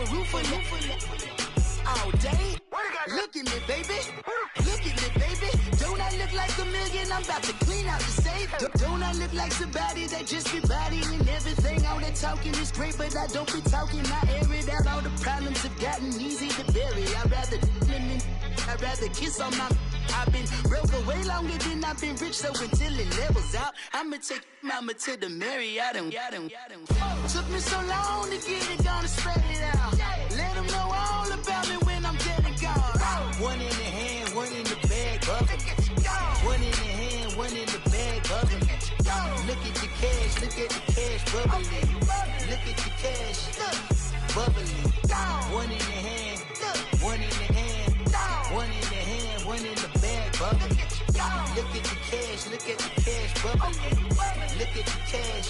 a roof on all day. Look at me, baby. Look at me, baby. Don't I look like a million? I'm about to clean out the safe. Don't I look like somebody that just be bodying everything? All that talking is great, but I don't be talking. I air it out. All the problems have gotten easy to bury. I'd rather kiss on my. I've been broke for way longer than I've been rich, so until it levels out, I'ma take mama to the Marriott and took me so long to get it, gonna spread it out. Let them know all about me when I'm dead and gone. One in the hand, one in the bag, bubbling. One in the hand, one in the bag, bubbling. Look at the cash, look at the cash, bubbling. Look at the cash, bubbling. One in the hand, one in the hand, one in the hand, one in the bag, bubbling. Look at the cash, look at the cash, bubbling. Look at the cash,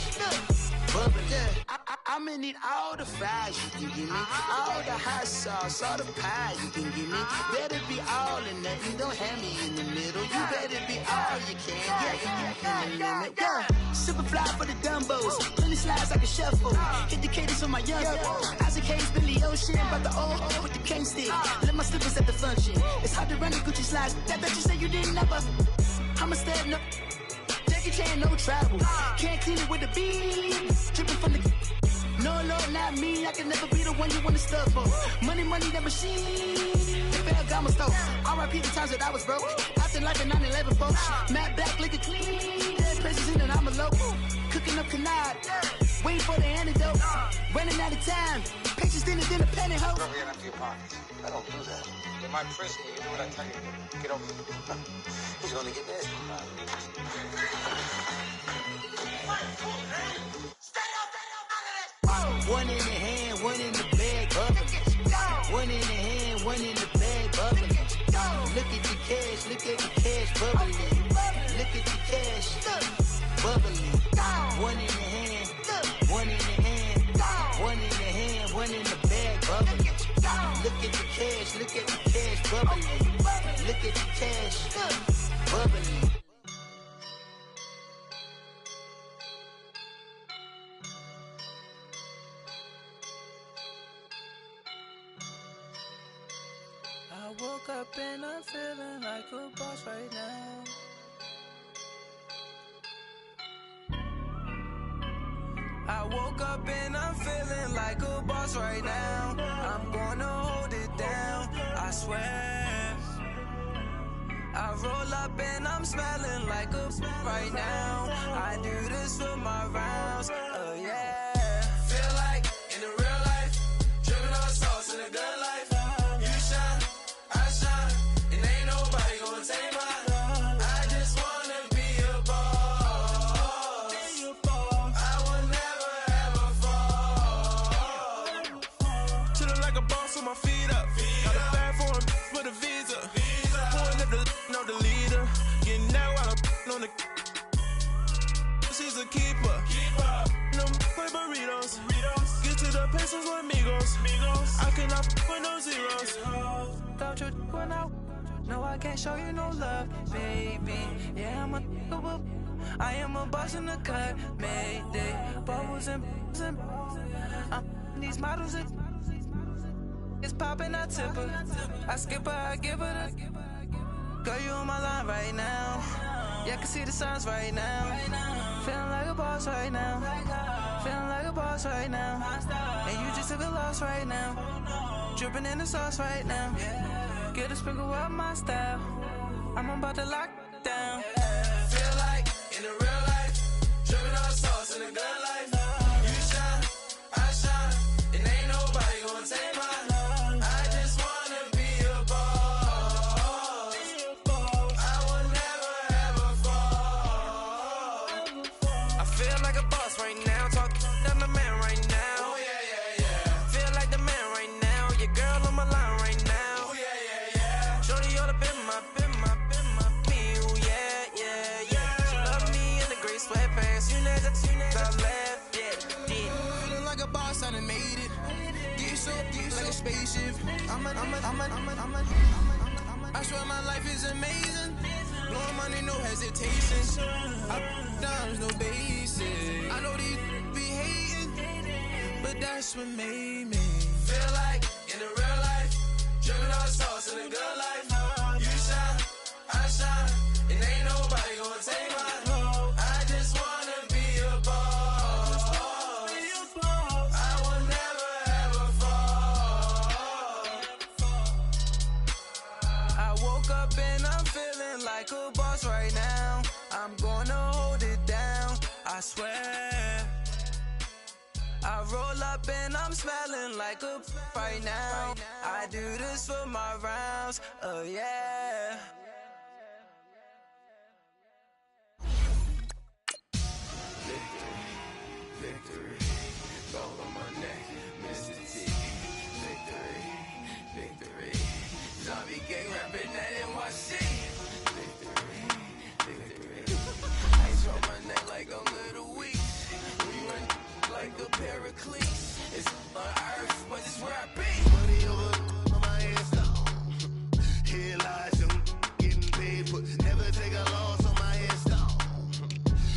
bubbling. I'ma need all the fries you can give me, all the hot sauce, all the pie you can give me. Better be all or nothing, don't have me in the middle. You better be all you can. Yeah. Super fly for the dumbos, plenty slides like a shuffle. Hit the cadence for my young Isaac Hayes, Billy Ocean, but the old with the cane stick. Let my slippers at the function. It's hard to run the Gucci slides. That bet you say you didn't never. I'ma stand up. Jackie Chan, no travel. Can't clean it with a beat. Dripping from the. No, Lord, not me. I can never be the one you want to stuff for. Money, that machine. Ferragamo stove. R.I.P. the times that I was broke. Acting like a 9/11 folks. Matte back, liquor clean. Dead presents in an envelope. Cooking up canard. Waiting for the antidote. Running out of time. Patience in a pantyhose. Don't get empty your pockets. I don't do that. In my prison, you do what I tell you to. Get over it. He's gonna get nasty. One in the hand, one in the bag, bubbling. One in the hand, one in the bag, bubbling. Look at the cash, look at the cash, bubbling. Look at the cash, bubbling. One in the hand, one in the hand, one in the hand, one in the bag, bubbling. Look at the cash, look at the cash, bubbling. Look at the cash, bubbling. I woke up and I'm feeling like a boss right now. I woke up and I'm feeling like a boss right now. I'm gonna hold it down, I swear. I roll up and I'm smelling like a right now. I do this for my rounds, yeah. Feel like in the real life, dripping on sauce in a good life. You shine, I shine, and ain't nobody gonna take mine. I just wanna be a boss. I will never ever fall. Chillin' like a boss with my feet up. Got a bag for him with a visa. Pulling up the leader. Getting that while I'm on the. She's a keeper. No play burritos. Get to the pesos with amigos. I cannot with no zeros. Without you going out. No, I can't show you no love, baby. Yeah, I am a boss in the cut. Mayday. Bubbles and these models. It's popping, I tip her. I skip her, I give her the. Girl, you on my line right now. Yeah, I can see the signs right now. Feeling like a boss right now. Feeling like a boss right now. And you just took a loss right now. Dripping in the sauce right now. Get a sprinkle up my style. I'm about to lock down. Feel like in the real life, dripping on sauce in a good life. You shine, I shine, and ain't nobody gonna take mine. I just wanna be a boss. I will never ever fall. I feel like a boss right now, talking to my man right now. Oh yeah. Feel like the man right now, your girl on my line right now. Oh yeah. Shorty all up in my, me, ooh yeah. She love me in the gray sweatpants, you know that I left, yeah. Feeling like a boss, I done made it. Get so like a spaceship. I swear my life is amazing. Blowing money, no hesitation. Up, downs, no basic. I know these be hating, but that's what made me feel like. like a boss right now. I'm gonna hold it down, I swear. I roll up and I'm smelling like a right now. I do this for my rounds, oh yeah. Victory, gold on my neck, Mr. T. Victory, zombie gang rapping that NYC. Victory, ice on my neck like a little weak. We run like a paraclete. It's on earth, but it's where I be. Money over on my headstone. Here lies young, getting paid, but never take a loss on my headstone.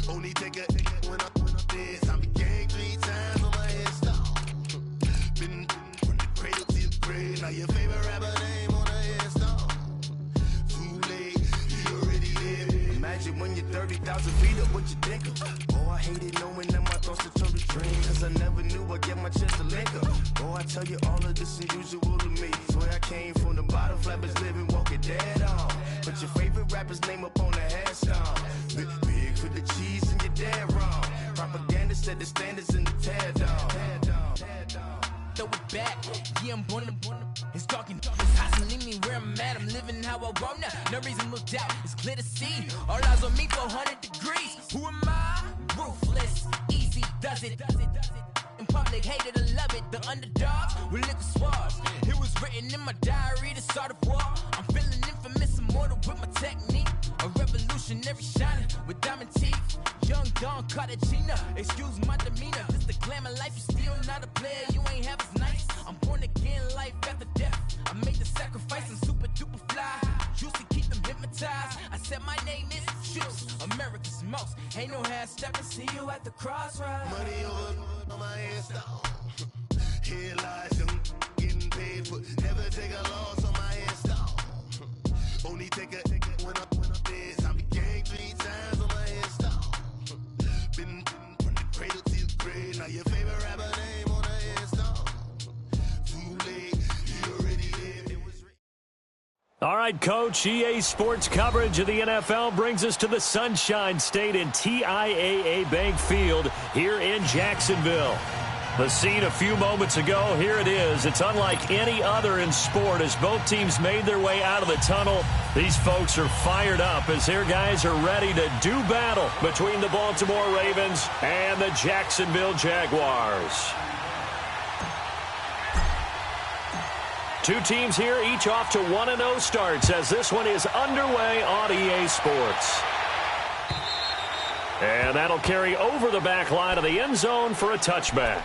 Only take a when I'm dead. I be gang 3 times on my headstone. Been from the cradle to the grave. Now your favorite rapper name on the headstone. Too late, you already live. Imagine when you're 30,000 feet up, what you thinking? Oh, I hated knowing that my thoughts would turn to dream. Cause I never knew I'd get my chance to link up. Oh, I tell you all of this unusual to me. Swear I came from the bottom, flappers living, walking dead on. Put your favorite rapper's name up on the headstone. Big for the cheese and you're dead wrong. Propaganda set the standards in the tear down. Throw it back, yeah, I'm born to it's dark and it's hot, so leave me where I'm at. I'm living how I want now, no reason to doubt, it's clear to see. All eyes on me, 400 degrees. Who am I? Ruthless, easy, does it. In public, hate it or love it. The underdogs with liquor swabs. It was written in my diary to start a war. I'm feeling infamous, immortal with my technique. A revolutionary shining with diamond teeth. Young Don Cartagena, excuse my demeanor. This the glamour life, you still not a player, you ain't half as nice. I'm born again, life after death. I made the sacrifice, I'm super duper fly. Used to keep them hypnotized. I said my name is Juice, America's most. Ain't no half stepping, see you at the crossroads. Money over on my headstone. Here lies young, getting paid, but never take a loss on my headstone. Only take a when I'm dead. I be gang 3 times on my headstone. Been from the cradle to the grave. Now your favorite rapper name on the headstone. Too late, you already lived. It was All right, Coach, EA Sports coverage of the NFL brings us to the Sunshine State in TIAA Bank Field here in Jacksonville. The scene a few moments ago, here it is. It's unlike any other in sport as both teams made their way out of the tunnel. These folks are fired up as their guys are ready to do battle between the Baltimore Ravens and the Jacksonville Jaguars. Two teams here, each off to 1-0 starts as this one is underway on EA Sports. And that'll carry over the back line of the end zone for a touchback.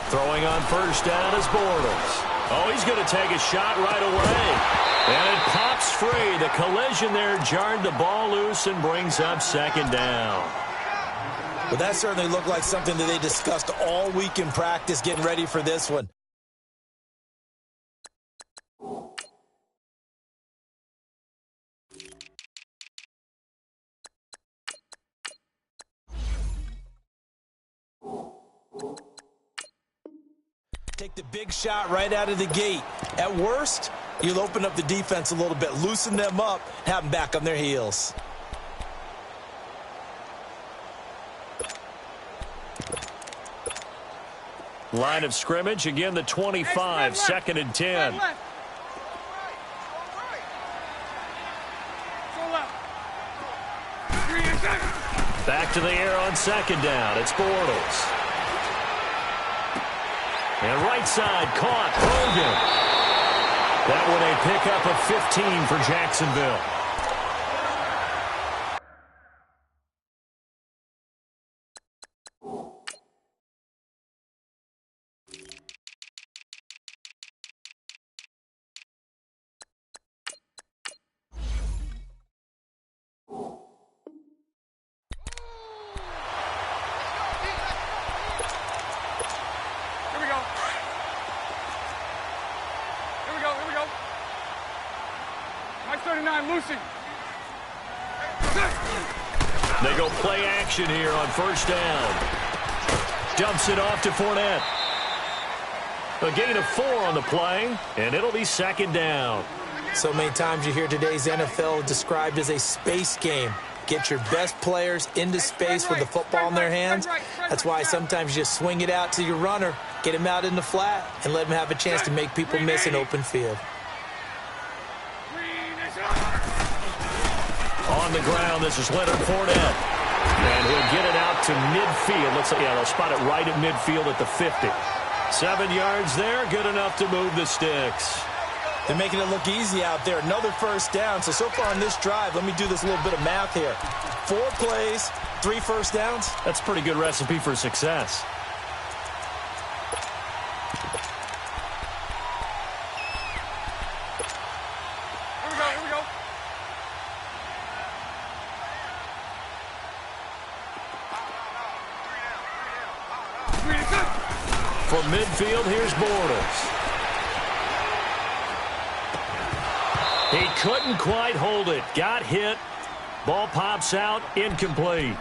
Throwing on first down is Bortles. Oh, he's going to take a shot right away. And it pops free. The collision there jarred the ball loose and brings up second down. Well, that certainly looked like something that they discussed all week in practice, getting ready for this one. Take the big shot right out of the gate. At worst, you'll open up the defense a little bit, loosen them up, have them back on their heels. Line of scrimmage, again the 25, second and 10. Back to the air on second down. It's Bortles. And right side caught. Hogan. That one a pickup of 15 for Jacksonville. They go play action here on first down. Dumps it off to Fournette. A gain of 4 on the play, and it'll be second down. So many times you hear today's NFL described as a space game. Get your best players into space with the football in their hands. That's why sometimes you just swing it out to your runner, get him out in the flat, and let him have a chance to make people miss an open field. On the ground, this is Leonard Fournette. And he'll get it out to midfield. Looks like, yeah, they'll spot it right at midfield at the 50. 7 yards there, good enough to move the sticks. They're making it look easy out there. Another first down. So far on this drive, let me do this little bit of math here. 4 plays, 3 first downs. That's a pretty good recipe for success. Here we go. From midfield, here's Bortles. He couldn't quite hold it. Got hit. Ball pops out. Incomplete.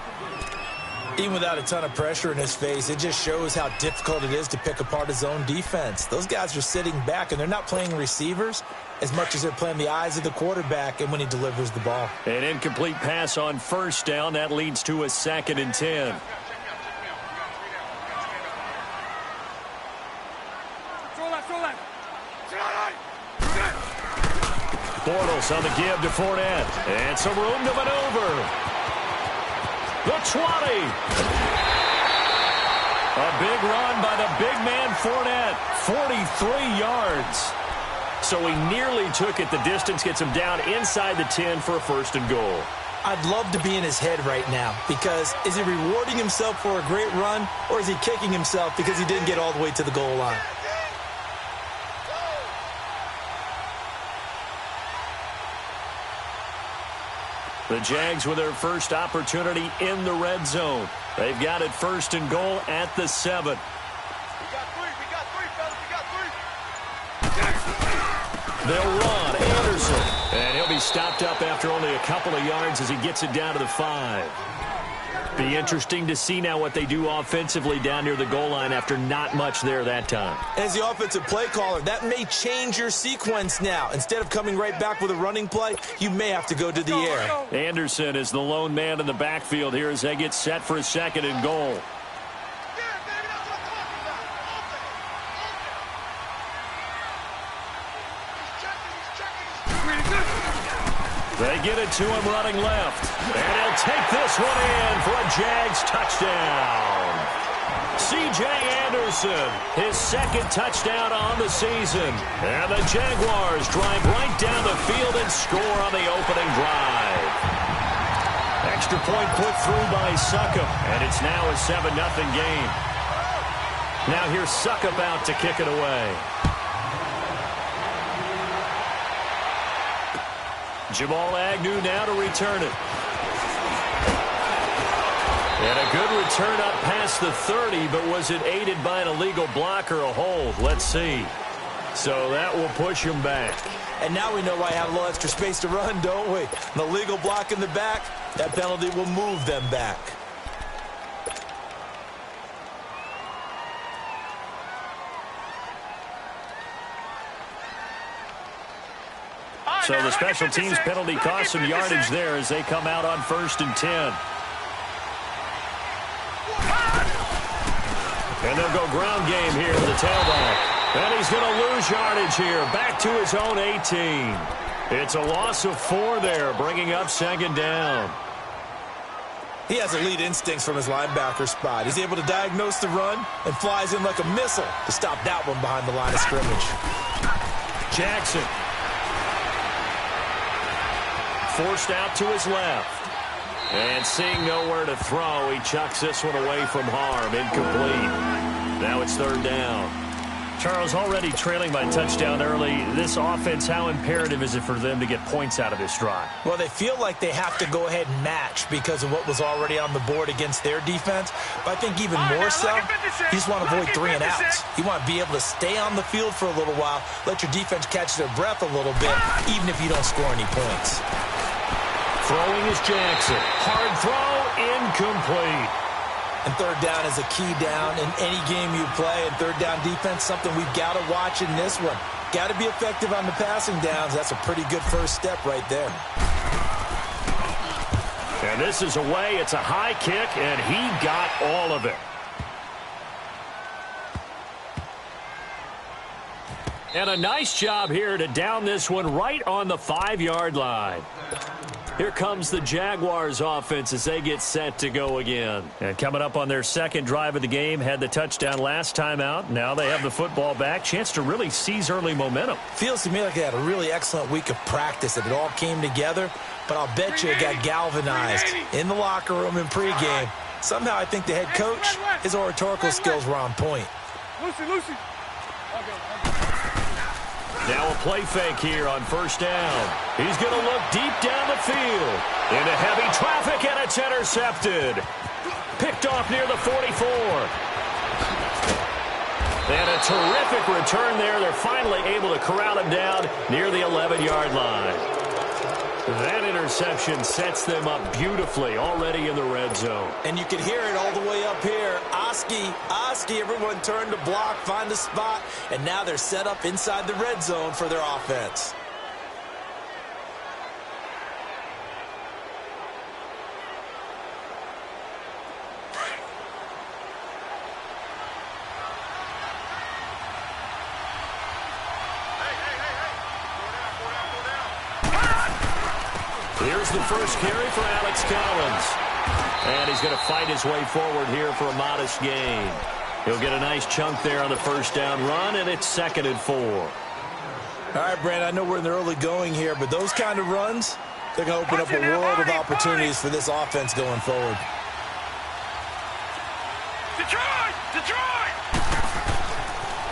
Even without a ton of pressure in his face, it just shows how difficult it is to pick apart his own defense. Those guys are sitting back, and they're not playing receivers as much as they're playing the eyes of the quarterback and when he delivers the ball. An incomplete pass on first down. That leads to a 2nd and 10. Bortles on the give to Fournette. And some room to maneuver. The 20. A big run by the big man Fournette. 43 yards. So he nearly took it the distance, gets him down inside the 10 for a 1st and goal. I'd love to be in his head right now because is he rewarding himself for a great run or is he kicking himself because he didn't get all the way to the goal line? The Jags with their first opportunity in the red zone. They've got it 1st and goal at the 7. We got 3, fellas. We got 3. They'll run. Anderson. And he'll be stopped up after only a couple of yards as he gets it down to the 5. Be interesting to see now what they do offensively down near the goal line after not much there that time. As the offensive play caller, that may change your sequence now. Instead of coming right back with a running play, you may have to go to the air. Anderson is the lone man in the backfield here as they get set for a 2nd and goal. They get it to him running left. And he'll take this one in for a Jags touchdown. C.J. Anderson, his 2nd touchdown on the season. And the Jaguars drive right down the field and score on the opening drive. Extra point put through by Succop. And it's now a 7-0 game. Now here's Succop out to kick it away. Jamal Agnew now to return it. And a good return up past the 30, but was it aided by an illegal block or a hold? Let's see. So that will push him back. And now we know why I have a little extra space to run, don't we? An illegal block in the back, that penalty will move them back. So the special teams penalty cost some yardage there as they come out on 1st and 10. And they'll go ground game here to the tailback. And he's going to lose yardage here. Back to his own 18. It's a loss of 4 there, bringing up 2nd down. He has elite instincts from his linebacker spot. He's able to diagnose the run and flies in like a missile to stop that one behind the line of scrimmage. Jackson. Forced out to his left. And seeing nowhere to throw, he chucks this one away from harm. Incomplete. Now it's 3rd down. Charles, already trailing by touchdown early. This offense, how imperative is it for them to get points out of this drive? Well, they feel like they have to go ahead and match because of what was already on the board against their defense. But I think even more so, you just want to avoid 3 and outs. You want to be able to stay on the field for a little while, let your defense catch their breath a little bit, even if you don't score any points. Throwing is Jackson. Hard throw, incomplete. And third down is a key down in any game you play. And third down defense, something we've got to watch in this one. Got to be effective on the passing downs. That's a pretty good first step right there. And this is away. It's a high kick, and he got all of it. And a nice job here to down this one right on the 5-yard line. Here comes the Jaguars offense as they get set to go again. And coming up on their second drive of the game, had the touchdown last time out. Now they have the football back. Chance to really seize early momentum. Feels to me like they had a really excellent week of practice and it all came together. But I'll bet you it got galvanized in the locker room in pregame. Somehow I think the head coach, his oratorical skills were on point. Lucy. Now a play fake here on first down. He's going to look deep down the field. Into heavy traffic, and it's intercepted. Picked off near the 44. And a terrific return there. They're finally able to corral him down near the 11-yard line. That interception sets them up beautifully already in the red zone. And you can hear it all the way up here. Oski, everyone turned to block, find a spot, and now they're set up inside the red zone for their offense. Here's the first carry for Alex Collins. And he's going to fight his way forward here for a modest gain. He'll get a nice chunk there on the first down run, and it's 2nd and 4. All right, Brandon, I know we're in the early going here, but those kind of runs, they're going to open up a world of opportunities for this offense going forward. Detroit!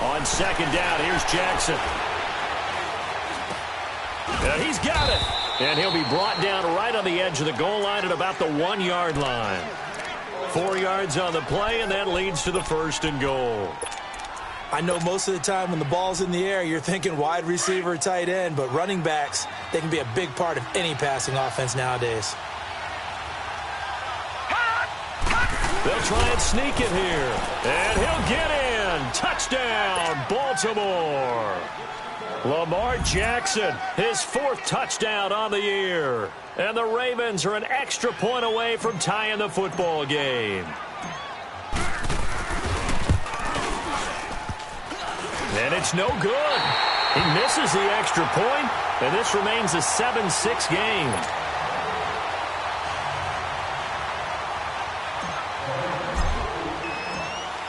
On second down, here's Jackson. And he's got it. And he'll be brought down right on the edge of the goal line at about the 1-yard line. 4 yards on the play, and that leads to the 1st and goal. I know most of the time when the ball's in the air, you're thinking wide receiver, tight end, but running backs, they can be a big part of any passing offense nowadays. They'll try and sneak it here. And he'll get in. Touchdown, Baltimore. Lamar Jackson, his 4th touchdown on the year. And the Ravens are an extra point away from tying the football game. And it's no good. He misses the extra point, and this remains a 7-6 game.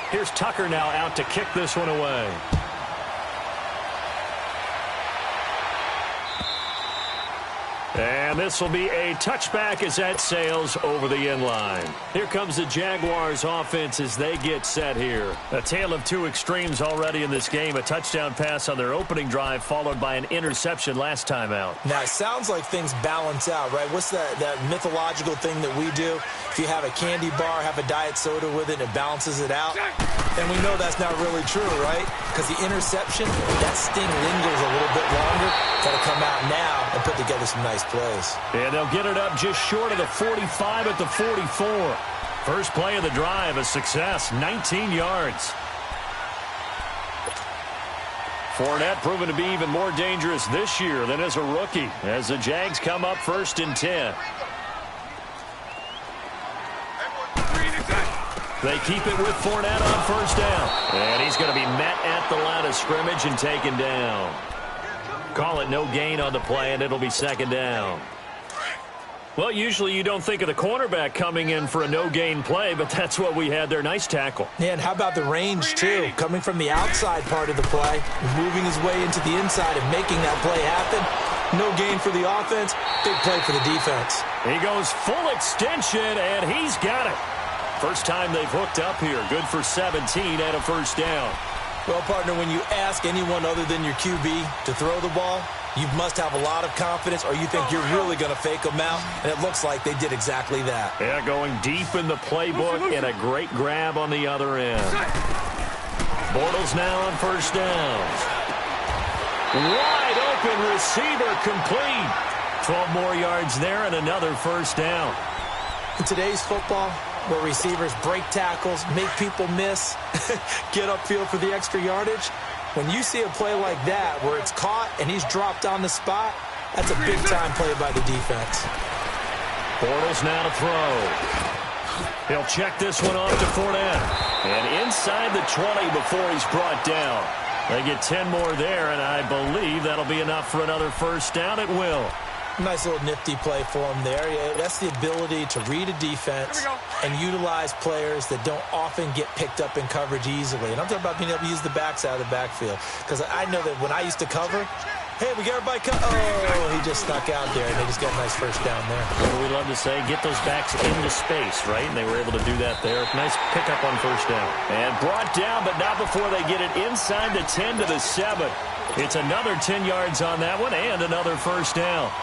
Here's Tucker now out to kick this one away. And this will be a touchback as that sails over the end line. Here comes the Jaguars offense as they get set here. A tale of two extremes already in this game. A touchdown pass on their opening drive followed by an interception last time out. Now, it sounds like things balance out, right? What's that mythological thing that we do? If you have a candy bar, have a diet soda with it, it balances it out. And we know that's not really true, right? Because the interception, that sting lingers a little bit longer. Got to come out now and put together some nice plays. And they'll get it up just short of the 45 at the 44. First play of the drive, a success, 19 yards. Fournette proven to be even more dangerous this year than as a rookie as the Jags come up 1st and 10. They keep it with Fournette on first down. And he's going to be met at the line of scrimmage and taken down. Call it no gain on the play, and it'll be 2nd down. Well, usually you don't think of the cornerback coming in for a no-gain play, but that's what we had there. Nice tackle. Yeah, and how about the range, too? Coming from the outside part of the play, moving his way into the inside and making that play happen. No gain for the offense, big play for the defense. He goes full extension, and he's got it. First time they've hooked up here. Good for 17 and a first down. Well, partner, when you ask anyone other than your QB to throw the ball, you must have a lot of confidence, or you think you're really going to fake them out, and it looks like they did exactly that. Yeah, going deep in the playbook and a great grab on the other end. Bortles now on first downs. Wide open receiver complete. 12 more yards there and another first down. In today's football, where receivers break tackles, make people miss, get upfield for the extra yardage, when you see a play like that where it's caught and he's dropped on the spot, that's a big-time play by the defense. Bortles now to throw. He'll check this one off to Fournette. And inside the 20 before he's brought down. They get 10 more there, and I believe that'll be enough for another first down. It will. Nice little nifty play for him there. Yeah, that's the ability to read a defense and utilize players that don't often get picked up in coverage easily. And I'm talking about being able to use the backs out of the backfield. Because I know that when I used to cover, hey, we got everybody cut. Oh, he just stuck out there, and they just got a nice first down there. Well, we love to say, get those backs into space, right? And they were able to do that there. Nice pickup on first down. And brought down, but not before they get it inside the 10 to the 7. It's another 10 yards on that one and another first down.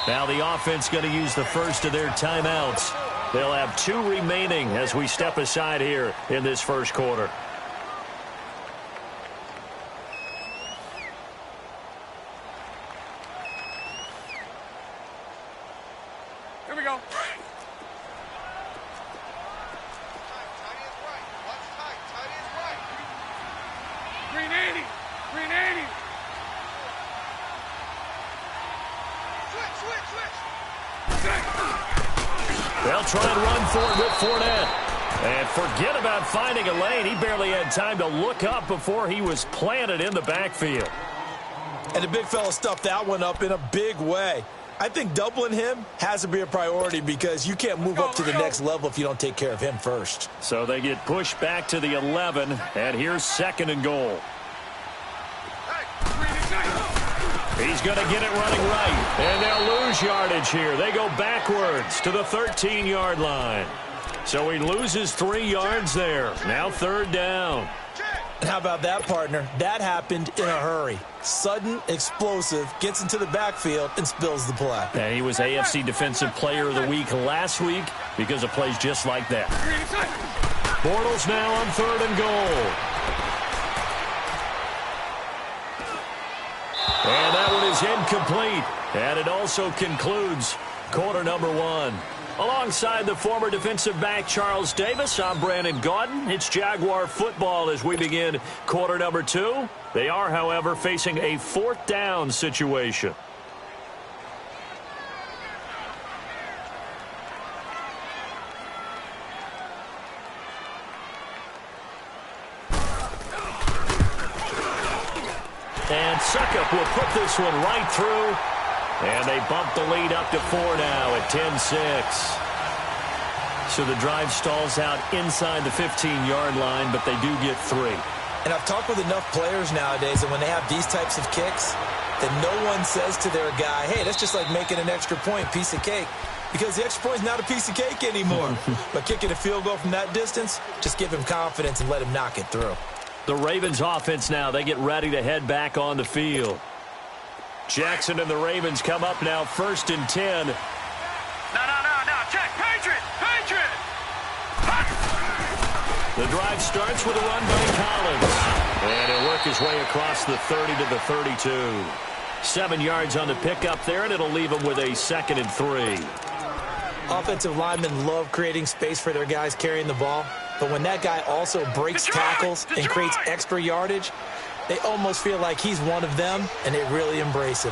Now the offense going to use the first of their timeouts. They'll have 2 remaining as we step aside here in this first quarter. Here we go. Green 80. Green 80. They'll try and run for it with Fournette. And forget about finding a lane. He barely had time to look up before he was planted in the backfield. And the big fella stuffed that one up in a big way. I think doubling him has to be a priority because you can't move up to the next level if you don't take care of him first. So they get pushed back to the 11, and here's 2nd and goal. He's going to get it running right, and they'll lose yardage here. They go backwards to the 13-yard line. So he loses 3 yards there. Now 3rd down. And how about that, partner? That happened in a hurry. Sudden, explosive, gets into the backfield, and spills the play. And he was AFC Defensive Player of the Week last week because of plays just like that. Bortles now on 3rd and goal. And that one is incomplete. And it also concludes quarter number 1. Alongside the former defensive back Charles Davis, I'm Brandon Gaudin. It's Jaguar football as we begin quarter number 2. They are, however, facing a 4th down situation. And Suckup will put this one right through. And they bump the lead up to 4 now at 10-6. So the drive stalls out inside the 15-yard line, but they do get 3. And I've talked with enough players nowadays that when they have these types of kicks, that no one says to their guy, hey, that's just like making an extra point, piece of cake. Because the extra point is not a piece of cake anymore. But kicking a field goal from that distance, just give him confidence and let him knock it through. The Ravens offense now, they get ready to head back on the field. Jackson and the Ravens come up now 1st and 10. No. Check. Patriot. The drive starts with a run by Collins. And he'll work his way across the 30 to the 32. 7 yards on the pickup there, and it'll leave him with a 2nd and 3. Offensive linemen love creating space for their guys carrying the ball. But when that guy also breaks tackles and creates extra yardage, they almost feel like he's one of them, and they really embrace him.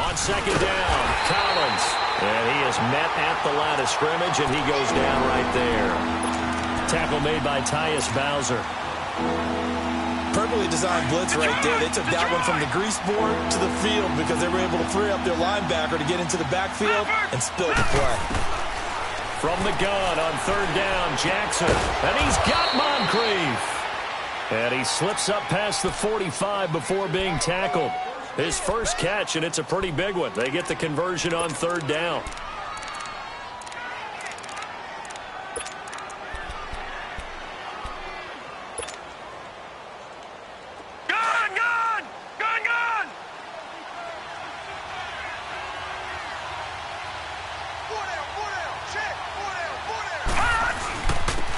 On 2nd down, Collins. And he is met at the line of scrimmage, and he goes down right there. Tackle made by Tyus Bowser. Perfectly designed blitz right there. They took that one from the grease board to the field because they were able to free up their linebacker to get into the backfield and spill the play. From the gun on 3rd down, Jackson. And he's got Moncrief. And he slips up past the 45 before being tackled. His first catch, and it's a pretty big one. They get the conversion on third down.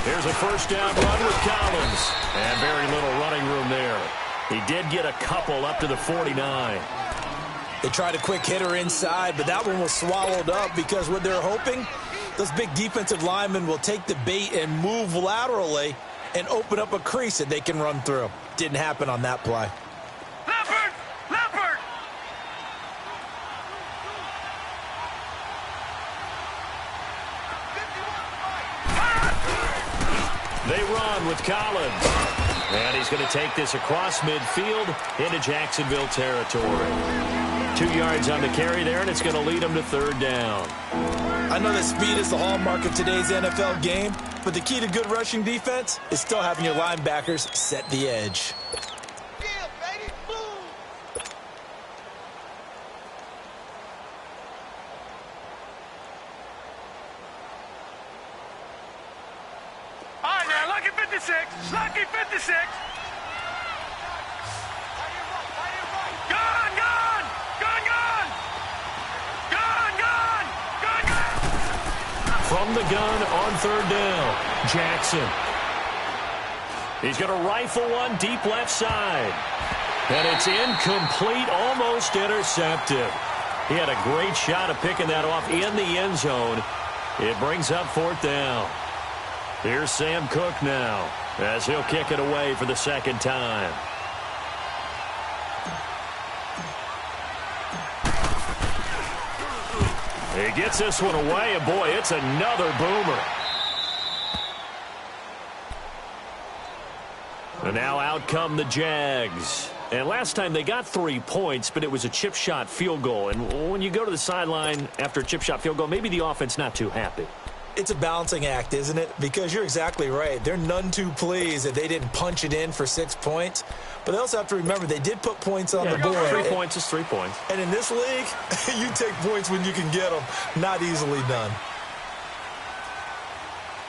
Here's a first down run with Collins. And very little running room there. He did get a couple up to the 49. They tried a quick hitter inside, but that one was swallowed up because what they're hoping, those big defensive linemen will take the bait and move laterally and open up a crease that they can run through. Didn't happen on that play. They run with Collins. And he's going to take this across midfield into Jacksonville territory. 2 yards on the carry there, and it's going to lead him to third down. I know that speed is the hallmark of today's NFL game, but the key to good rushing defense is still having your linebackers set the edge. Lucky 56. From the gun on third down, Jackson. He's going to rifle one deep left side. And it's incomplete, almost intercepted. He had a great shot of picking that off in the end zone. It brings up fourth down. Here's Sam Cook now, as he'll kick it away for the second time. He gets this one away, and boy, it's another boomer. And now out come the Jags. And last time they got 3 points, but it was a chip shot field goal. And when you go to the sideline after a chip shot field goal, maybe the offense not too happy. It's a balancing act, isn't it? Because you're exactly right. They're none too pleased that they didn't punch it in for 6 points. But they also have to remember they did put points on the board. 3 points is 3 points. And in this league, you take points when you can get them. Not easily done.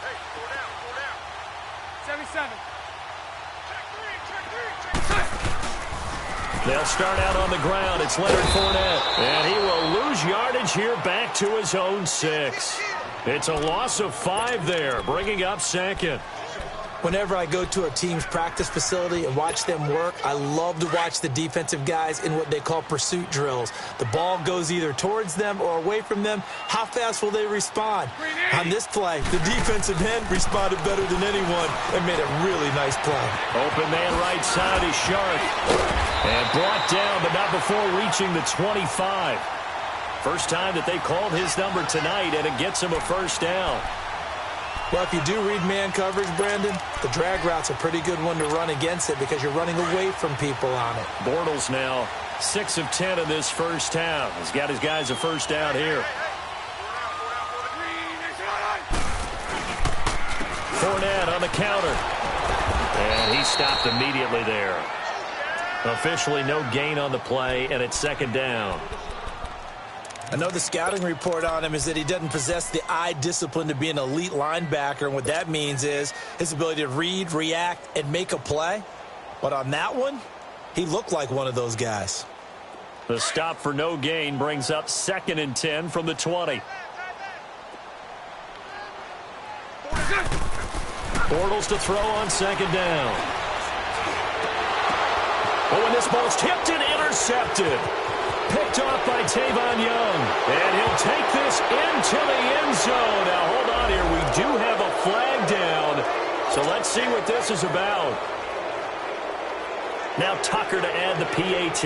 Hey, go down. 77. They'll start out on the ground. It's Leonard Fournette. And he will lose yardage here back to his own 6. It's a loss of 5 there, bringing up second. Whenever I go to a team's practice facility and watch them work, I love to watch the defensive guys in what they call pursuit drills. The ball goes either towards them or away from them. How fast will they respond? On this play, the defensive end responded better than anyone and made a really nice play. Open man right side is Sharp. And brought down, but not before reaching the 25. First time that they called his number tonight, and it gets him a first down. Well, if you do read man coverage, Brandon, the drag route's a pretty good one to run against it because you're running away from people on it. Bortles now 6 of 10 in this first half. He's got his guys a first down here. Fournette on the counter. And he stopped immediately there. Officially no gain on the play, and it's second down. I know the scouting report on him is that he doesn't possess the eye discipline to be an elite linebacker, and what that means is his ability to read, react, and make a play. But on that one, he looked like one of those guys. The stop for no gain brings up 2nd and 10 from the 20. Bortles to throw on second down. Oh, and this ball's tipped and intercepted. Picked off by Tavon Young. And he'll take this into the end zone. Now, hold on here. We do have a flag down. So let's see what this is about. Now Tucker to add the PAT.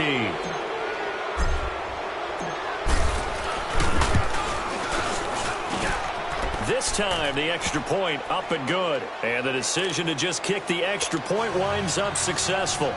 This time, the extra point up and good. And the decision to just kick the extra point winds up successful.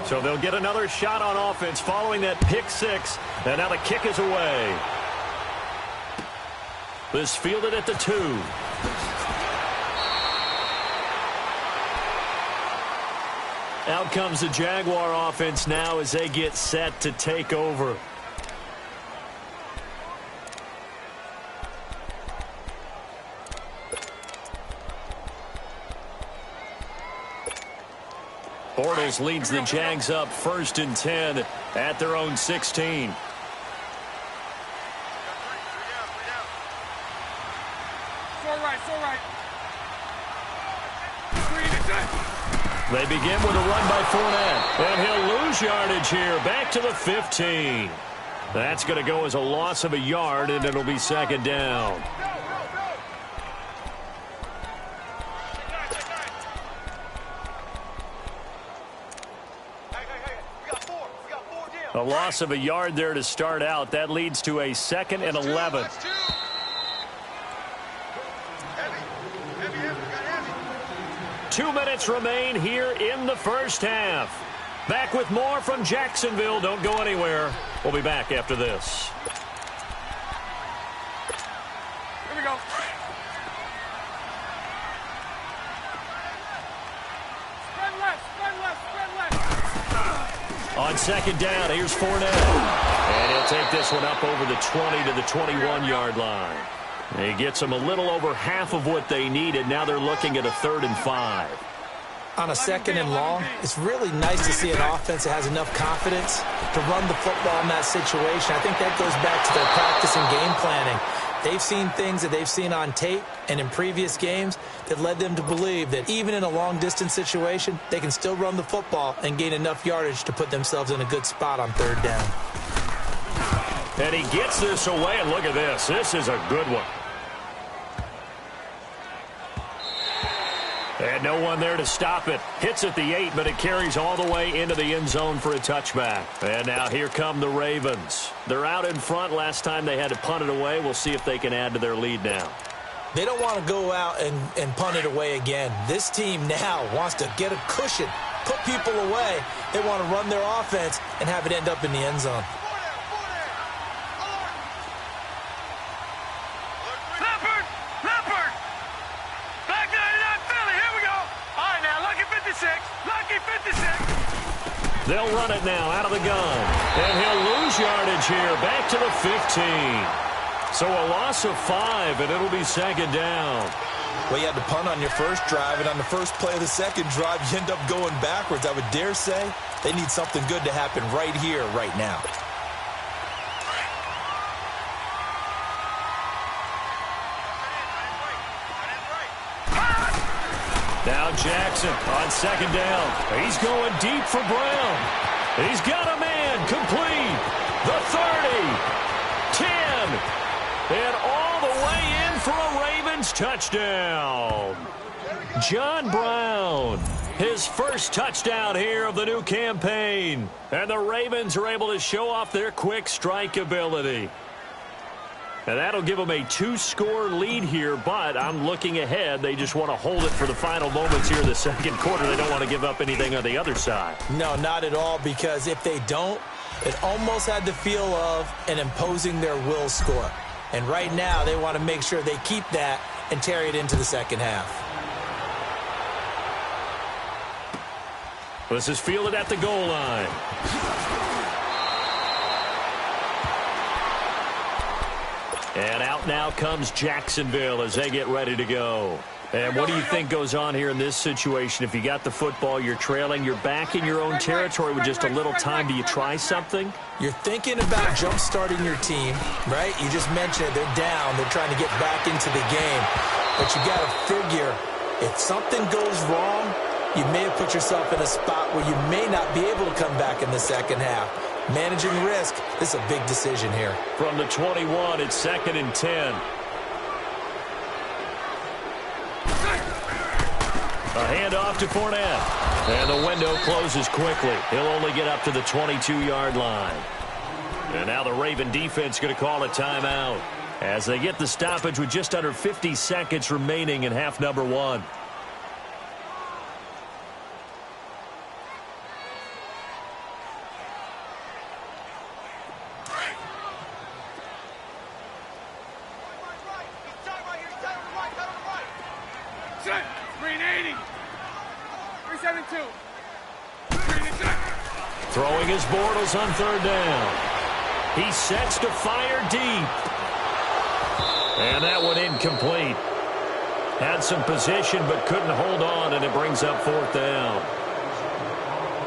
So they'll get another shot on offense following that pick six. And now the kick is away. This fielded at the 2. Out comes the Jaguar offense now as they get set to take over. Bortles leads the Jags up 1st and 10 at their own 16. They begin with a run by Fournette, and he'll lose yardage here, back to the 15. That's going to go as a loss of a yard, and it'll be 2nd down. A loss of a yard there to start out. That leads to a 2nd and 11. 2 minutes remain here in the first half. Back with more from Jacksonville. Don't go anywhere. We'll be back after this. Here we go. Spread left, spread left, spread left. On 2nd down, here's Fournette. And he'll take this one up over the 20 to the 21-yard line. He gets them a little over half of what they needed. Now they're looking at a 3rd and 5. On a 2nd and long, it's really nice to see an offense that has enough confidence to run the football in that situation. I think that goes back to their practice and game planning. They've seen things that they've seen on tape and in previous games that led them to believe that even in a long-distance situation, they can still run the football and gain enough yardage to put themselves in a good spot on 3rd down. And he gets this away, and look at this. This is a good one. And no one there to stop it. Hits at the 8, but it carries all the way into the end zone for a touchback. And now here come the Ravens. They're out in front. Last time they had to punt it away. We'll see if they can add to their lead now. They don't want to go out and punt it away again. This team now wants to get a cushion, put people away. They want to run their offense and have it end up in the end zone. They'll run it now out of the gun. And he'll lose yardage here, back to the 15. So a loss of 5, and it'll be 2nd down. Well, you had to punt on your first drive, and on the first play of the second drive, you end up going backwards. I would dare say they need something good to happen right here, right now. Now Jackson on 2nd down. He's going deep for Brown. He's got a man complete. The 30, 10, and all the way in for a Ravens touchdown. John Brown, his first touchdown here of the new campaign. And the Ravens are able to show off their quick strike ability. And that'll give them a 2-score lead here, but I'm looking ahead. They just want to hold it for the final moments here in the second quarter. They don't want to give up anything on the other side. No, not at all, because if they don't, it almost had the feel of an imposing their will score. And right now, they want to make sure they keep that and carry it into the second half. This is fielded at the goal line. And out now comes Jacksonville as they get ready to go. And what do you think goes on here in this situation? If you got the football, you're trailing, you're back in your own territory with just a little time. Do you try something? You're thinking about jump-starting your team, right? You just mentioned it. They're down. They're trying to get back into the game. But you got to figure, if something goes wrong, you may have put yourself in a spot where you may not be able to come back in the second half. Managing risk, this is a big decision here. From the 21, it's 2nd and 10. A handoff to Fournette. And the window closes quickly. He'll only get up to the 22-yard line. And now the Raven defense going to call a timeout as they get the stoppage with just under 50 seconds remaining in half number 1. 3rd and 2. Throwing his Bortles on 3rd down. He sets to fire deep. And that one incomplete. Had some position but couldn't hold on, and it brings up 4th down.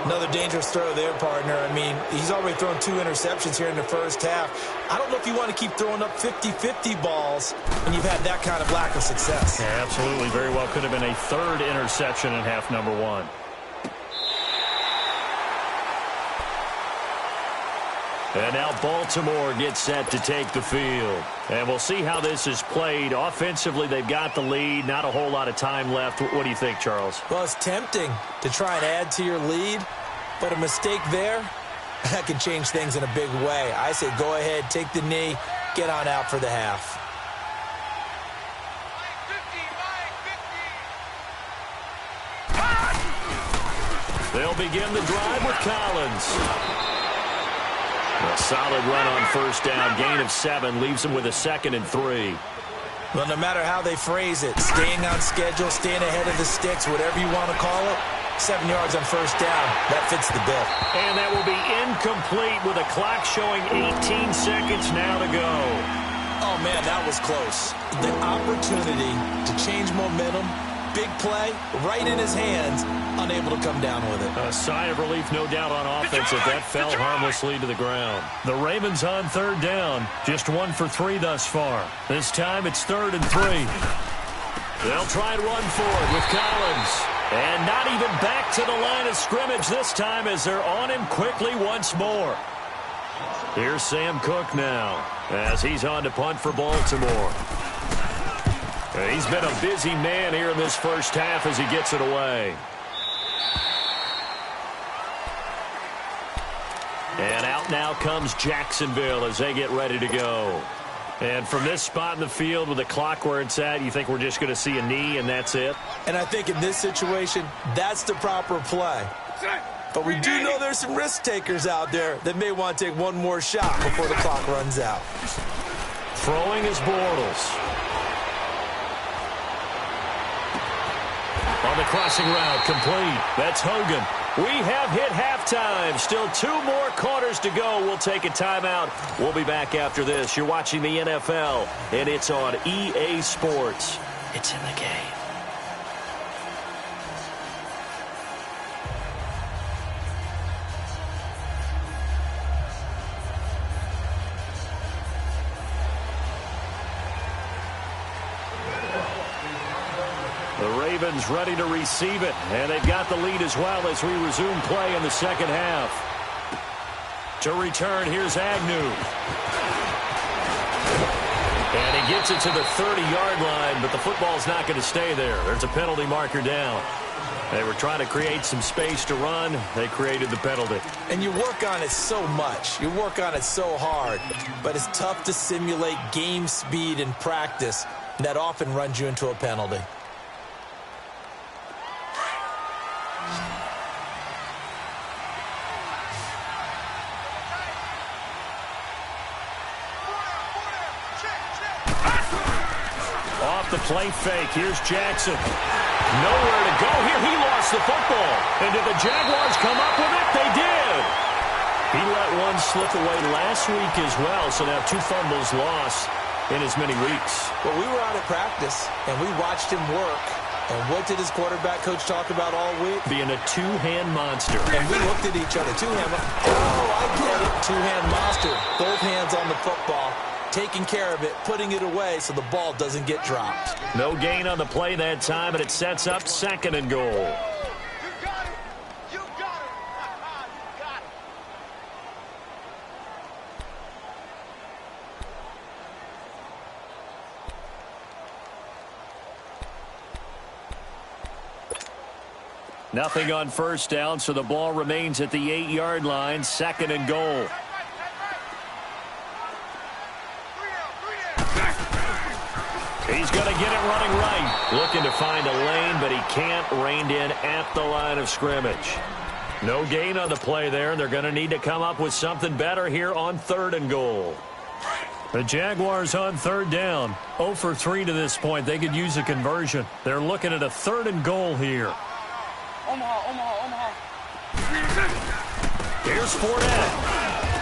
Another dangerous throw there, partner. I mean, he's already thrown 2 interceptions here in the first half. I don't know if you want to keep throwing up 50-50 balls when you've had that kind of lack of success. Yeah, absolutely. Very well could have been a 3rd interception in half number 1. And now Baltimore gets set to take the field. And we'll see how this is played. Offensively, they've got the lead. Not a whole lot of time left. What do you think, Charles? Well, it's tempting to try and add to your lead, but a mistake there, that can change things in a big way. I say go ahead, take the knee, get on out for the half. They'll begin the drive with Collins. A solid run on 1st down. Gain of 7 leaves them with a 2nd and 3. Well, no matter how they phrase it, staying on schedule, staying ahead of the sticks, whatever you want to call it, 7 yards on 1st down. That fits the bill. And that will be incomplete with a clock showing 18 seconds now to go. Oh, man, that was close. The opportunity to change momentum, big play, right in his hands, unable to come down with it. A sigh of relief, no doubt, on offense if that fell harmlessly to the ground. The Ravens on 3rd down. Just 1 for 3 thus far. This time it's 3rd and 3. They'll try and run for it with Collins. And not even back to the line of scrimmage this time as they're on him quickly once more. Here's Sam Cook now as he's on to punt for Baltimore. He's been a busy man here in this first half as he gets it away. And out now comes Jacksonville as they get ready to go. And from this spot in the field with the clock where it's at, you think we're just going to see a knee and that's it? And I think in this situation, that's the proper play. But we do know there's some risk takers out there that may want to take one more shot before the clock runs out. Throwing is Bortles. On the crossing route, complete. That's Hogan. We have hit halftime. Still 2 more quarters to go. We'll take a timeout. We'll be back after this. You're watching the NFL, and it's on EA Sports. It's in the game. Ravens ready to receive it, and they've got the lead as well as we resume play in the second half. To return, here's Agnew. And he gets it to the 30-yard line, but the football's not going to stay there. There's a penalty marker down. They were trying to create some space to run. They created the penalty. And you work on it so much. You work on it so hard. But it's tough to simulate game speed in practice. That often runs you into a penalty. Off the play fake. Here's Jackson. Nowhere to go here. He lost the football. And did the Jaguars come up with it? They did. He let one slip away last week as well. So now 2 fumbles lost in as many weeks. Well, we were out at practice, and we watched him work. And what did his quarterback coach talk about all week? Being a 2-hand monster. And we looked at each other. 2-hand. Oh, I get it. 2-hand monster. Both hands on the football. Taking care of it, putting it away so the ball doesn't get dropped. No gain on the play that time, and it sets up 2nd and goal. You got it. You got it. You got it. Nothing on 1st down, so the ball remains at the 8-yard line. 2nd and goal. He's going to get it running right. Looking to find a lane, but he can't. Reined in at the line of scrimmage. No gain on the play there. They're going to need to come up with something better here on 3rd and goal. The Jaguars on 3rd down. 0 for 3 to this point. They could use a conversion. They're looking at a 3rd and goal here. Omaha. Here's Fournette.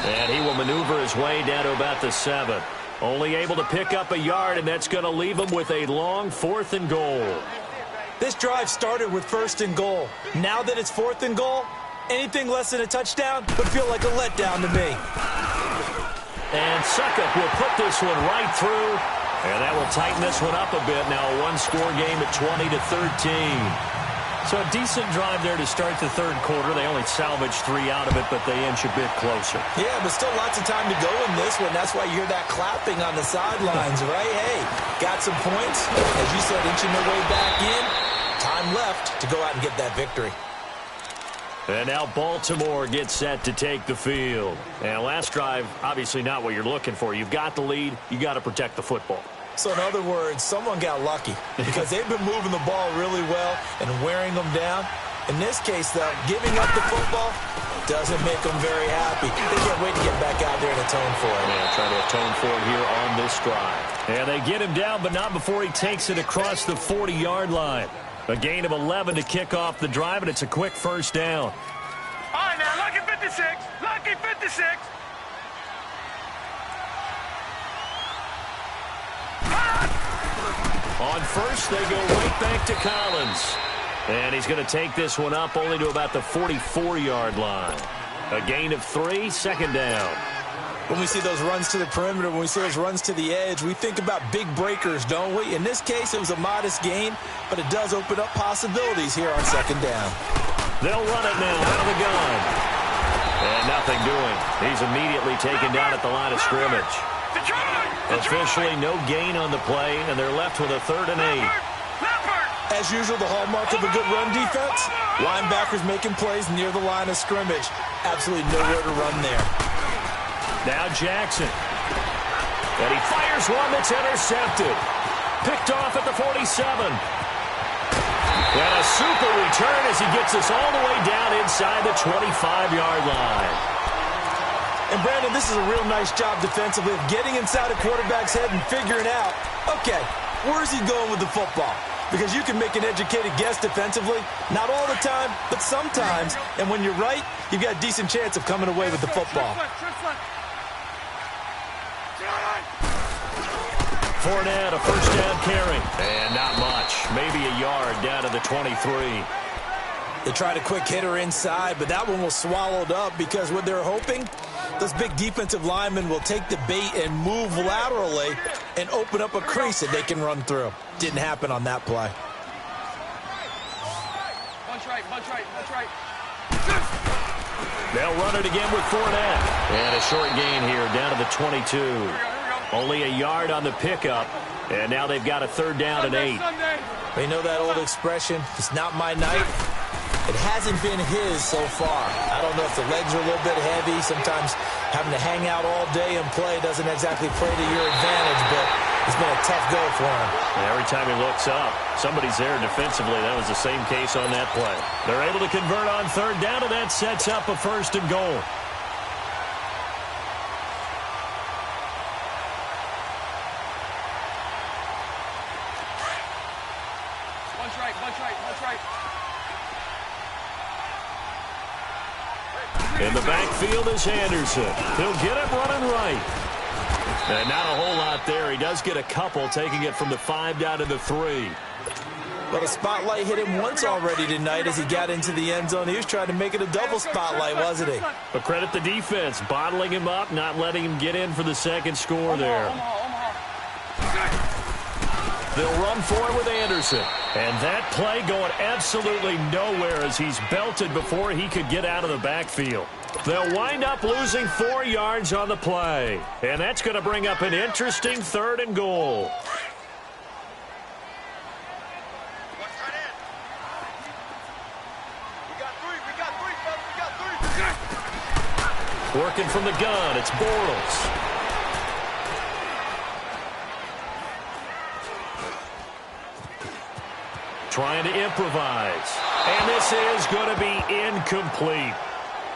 And he will maneuver his way down to about the 7. Only able to pick up a yard, and that's going to leave him with a long 4th and goal. This drive started with 1st and goal. Now that it's 4th and goal, anything less than a touchdown would feel like a letdown to me. And Suckup will put this one right through, and that will tighten this one up a bit. Now a one-score game at 20-13. So a decent drive there to start the third quarter. They only salvaged 3 out of it, but they inch a bit closer. Yeah, but still lots of time to go in this one. That's why you hear that clapping on the sidelines, right? Hey, got some points. As you said, inching their way back in. Time left to go out and get that victory. And now Baltimore gets set to take the field. And last drive, obviously not what you're looking for. You've got the lead. You got to protect the football. So in other words, someone got lucky because they've been moving the ball really well and wearing them down. In this case, though, giving up the football doesn't make them very happy. They can't wait to get back out there and atone for it. Yeah, try to atone for it here on this drive. And they get him down, but not before he takes it across the 40-yard line. A gain of 11 to kick off the drive, and it's a quick first down. All right, now, lucky 56. Lucky 56. On first, they go right back to Collins. And he's going to take this one up only to about the 44-yard line. A gain of 3, second down. When we see those runs to the perimeter, when we see those runs to the edge, we think about big breakers, don't we? In this case, it was a modest gain, but it does open up possibilities here on second down. They'll run it now out of the gun. And nothing doing. He's immediately taken down at the line of scrimmage. Officially no gain on the play, and they're left with a 3rd and 8. As usual, the hallmark of a good run defense, linebackers making plays near the line of scrimmage. Absolutely nowhere to run there. Now Jackson. And he fires one that's intercepted. Picked off at the 47. And a super return as he gets us all the way down inside the 25-yard line. And, Brandon, this is a real nice job defensively of getting inside a quarterback's head and figuring out, okay, where's he going with the football? Because you can make an educated guess defensively, not all the time, but sometimes. And when you're right, you've got a decent chance of coming away with the football. Fournette, a first down carry. And not much. Maybe a yard down to the 23. They tried a quick hitter inside, but that one was swallowed up because what they're hoping, those big defensive linemen will take the bait and move laterally and open up a crease that they can run through. Didn't happen on that play. Punch right. They'll run it again with Fournette. And a short gain here down to the 22. Only a yard on the pickup. And now they've got a 3rd down and 8. You know that old expression, it's not my night. It hasn't been his so far. I don't know if the legs are a little bit heavy. Sometimes having to hang out all day and play doesn't exactly play to your advantage, but it's been a tough go for him. And every time he looks up, somebody's there defensively. That was the same case on that play. They're able to convert on 3rd down, and that sets up a 1st and goal. Punch right. In the backfield is Anderson. He'll get it running right. And not a whole lot there. He does get a couple, taking it from the 5 down to the 3. But a spotlight hit him once already tonight as he got into the end zone. He was trying to make it a double spotlight, wasn't he? But credit the defense, bottling him up, not letting him get in for the second score there. They'll run for it with Anderson. And that play going absolutely nowhere as he's belted before he could get out of the backfield. They'll wind up losing 4 yards on the play. And that's going to bring up an interesting 3rd and goal. Working from the gun, it's Bortles. Trying to improvise. And this is going to be incomplete.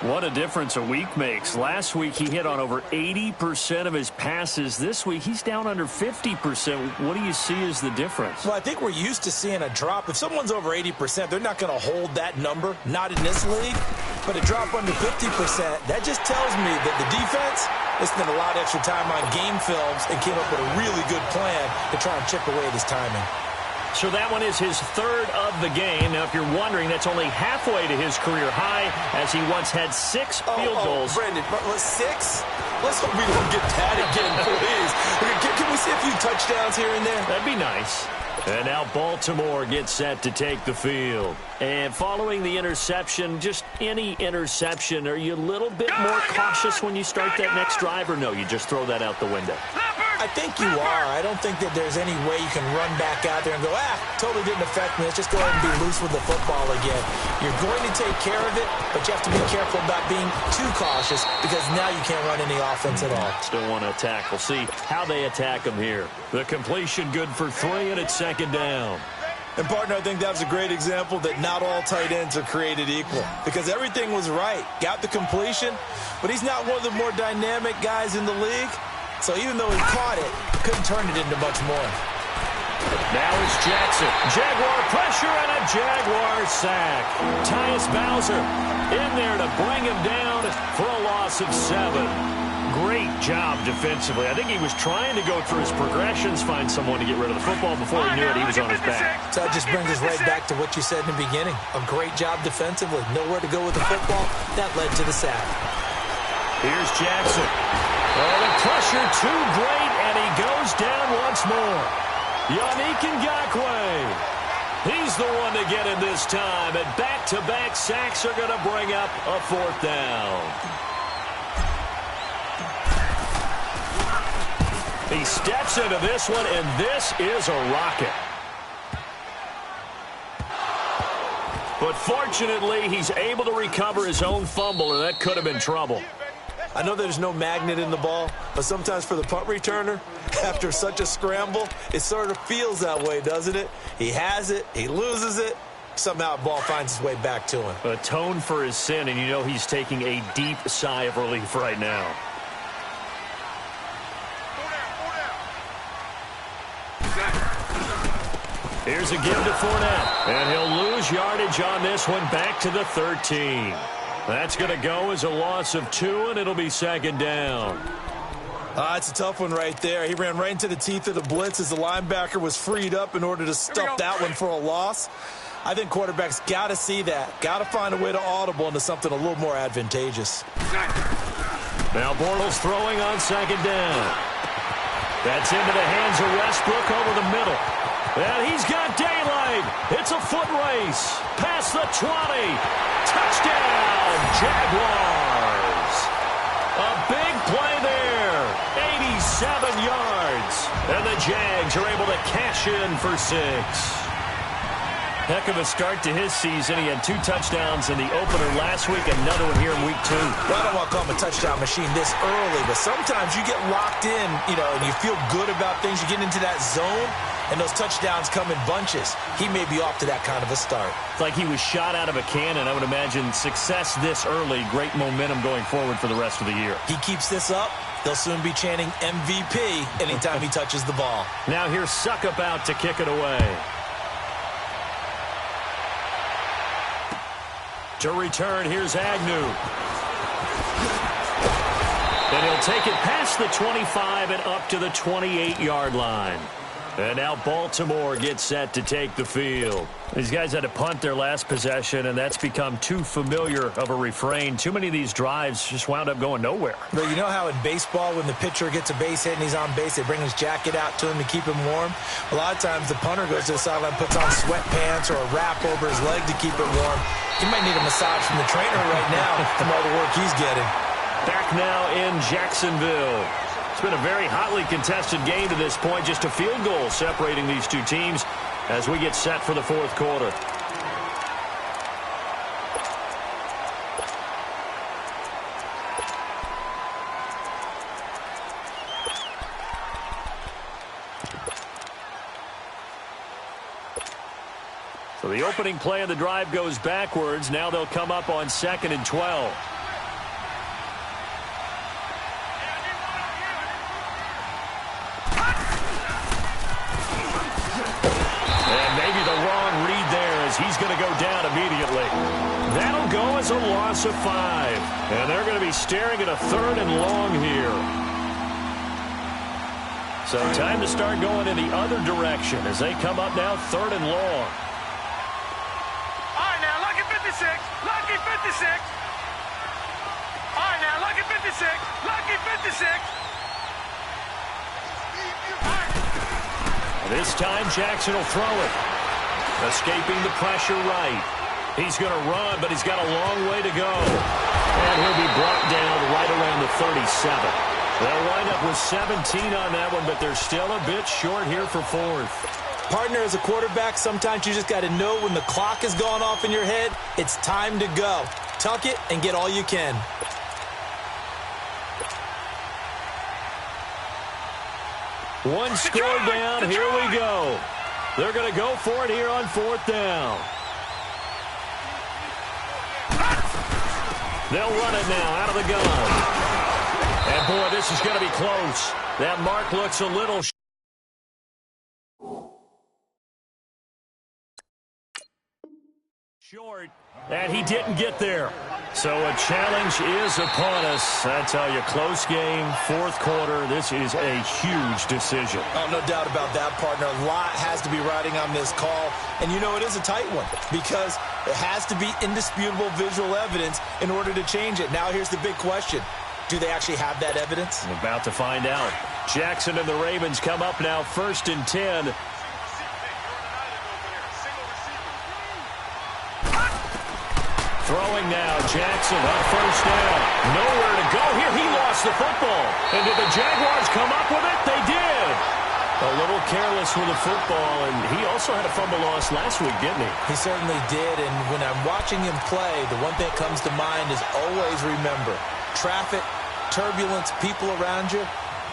What a difference a week makes. Last week he hit on over 80% of his passes. This week he's down under 50%. What do you see as the difference? Well, I think we're used to seeing a drop. If someone's over 80%, they're not going to hold that number, not in this league. But a drop under 50%, that just tells me that the defense has spent a lot of extra time on game films and came up with a really good plan to try and chip away at his timing. So that one is his third of the game. Now, if you're wondering, that's only halfway to his career high, as he once had 6 field goals. Brandon, 6? Let's hope we don't get that again, please. Can we see a few touchdowns here and there? That'd be nice. And now Baltimore gets set to take the field. And following the interception, just any interception, are you a little bit more cautious when you start that next drive, or no, you just throw that out the window? I think you are. I don't think that there's any way you can run back out there and go, totally didn't affect me. Let's just go ahead and be loose with the football again. You're going to take care of it, but you have to be careful about being too cautious because now you can't run any offense at all. Still want to attack. We'll see how they attack him here. The completion good for 3, and it's second down. And, partner, I think that was a great example that not all tight ends are created equal because everything was right. Got the completion, but he's not one of the more dynamic guys in the league. So even though he caught it, couldn't turn it into much more. Now it's Jackson. Jaguar pressure and a Jaguar sack. Tyus Bowser in there to bring him down for a loss of 7. Great job defensively. I think he was trying to go through his progressions, find someone to get rid of the football. Before he knew it, he was on his back. So that just brings us right back to what you said in the beginning. A great job defensively. Nowhere to go with the football. That led to the sack. Here's Jackson. Oh, the pressure too great, and he goes down once more. Yannick Ngakoue. He's the one to get it this time, and back-to-back sacks are going to bring up a 4th down. He steps into this one, and this is a rocket. But fortunately, he's able to recover his own fumble, or that could have been trouble. I know there's no magnet in the ball, but sometimes for the punt returner, after such a scramble, it sort of feels that way, doesn't it? He has it, he loses it, somehow the ball finds its way back to him. Atone for his sin, and you know he's taking a deep sigh of relief right now. Here's a give to Fournette, and he'll lose yardage on this one back to the 13. That's going to go as a loss of 2, and it'll be 2nd down. It's a tough one right there. He ran right into the teeth of the blitz as the linebacker was freed up in order to stuff that one for a loss. I think quarterbacks got to see that. Got to find a way to audible into something a little more advantageous. Now Bortles throwing on 2nd down. That's into the hands of Westbrook over the middle. And he's got daylight. It's a foot race. Past the 20. Touchdown, Jaguars. A big play there. 87 yards. And the Jags are able to cash in for 6. Heck of a start to his season. He had 2 touchdowns in the opener last week, another one here in week 2. Well, I don't want to call him a touchdown machine this early, but sometimes you get locked in, and you feel good about things. You get into that zone, and those touchdowns come in bunches. He may be off to that kind of a start. It's like he was shot out of a cannon. I would imagine success this early, great momentum going forward for the rest of the year. He keeps this up, they'll soon be chanting MVP anytime he touches the ball. Now here's Suckup out to kick it away. To return, here's Agnew. And he'll take it past the 25 and up to the 28-yard line. And now Baltimore gets set to take the field. These guys had to punt their last possession, and that's become too familiar of a refrain. Too many of these drives just wound up going nowhere. But you know how in baseball, when the pitcher gets a base hit and he's on base, they bring his jacket out to him to keep him warm? A lot of times the punter goes to the sideline, puts on sweatpants or a wrap over his leg to keep it warm. He might need a massage from the trainer right now from all the work he's getting. Back now in Jacksonville. It's been a very hotly contested game to this point. Just a field goal separating these two teams as we get set for the 4th quarter. So the opening play of the drive goes backwards. Now they'll come up on 2nd and 12. down immediately. That'll go as a loss of 5. And they're going to be staring at a 3rd and long here. So time to start going in the other direction as they come up now 3rd and long. All right, now, lucky 56. Lucky 56. All right, now, lucky 56. Lucky 56. This time, Jackson will throw it. Escaping the pressure right. He's going to run, but he's got a long way to go. And he'll be brought down right around the 37. They'll wind up with 17 on that one, but they're still a bit short here for 4th. Partner, as a quarterback, sometimes you just got to know when the clock has gone off in your head, it's time to go. Tuck it and get all you can. One score down. Here we go. They're going to go for it here on 4th down. They'll run it now out of the gun. And, boy, this is going to be close. That mark looks a little short, and he didn't get there. So a challenge is upon us. I tell you, close game, 4th quarter. This is a huge decision. Oh, no doubt about that, partner. A lot has to be riding on this call. And you know it is a tight one because it has to be indisputable visual evidence in order to change it. Now here's the big question. Do they actually have that evidence? I'm about to find out. Jackson and the Ravens come up now 1st and 10. Throwing now, Jackson on 1st down. Nowhere to go here. He lost the football. And did the Jaguars come up with it? They did. A little careless with the football, and he also had a fumble loss last week, didn't he? He certainly did, and when I'm watching him play, the one thing that comes to mind is always remember, traffic, turbulence, people around you,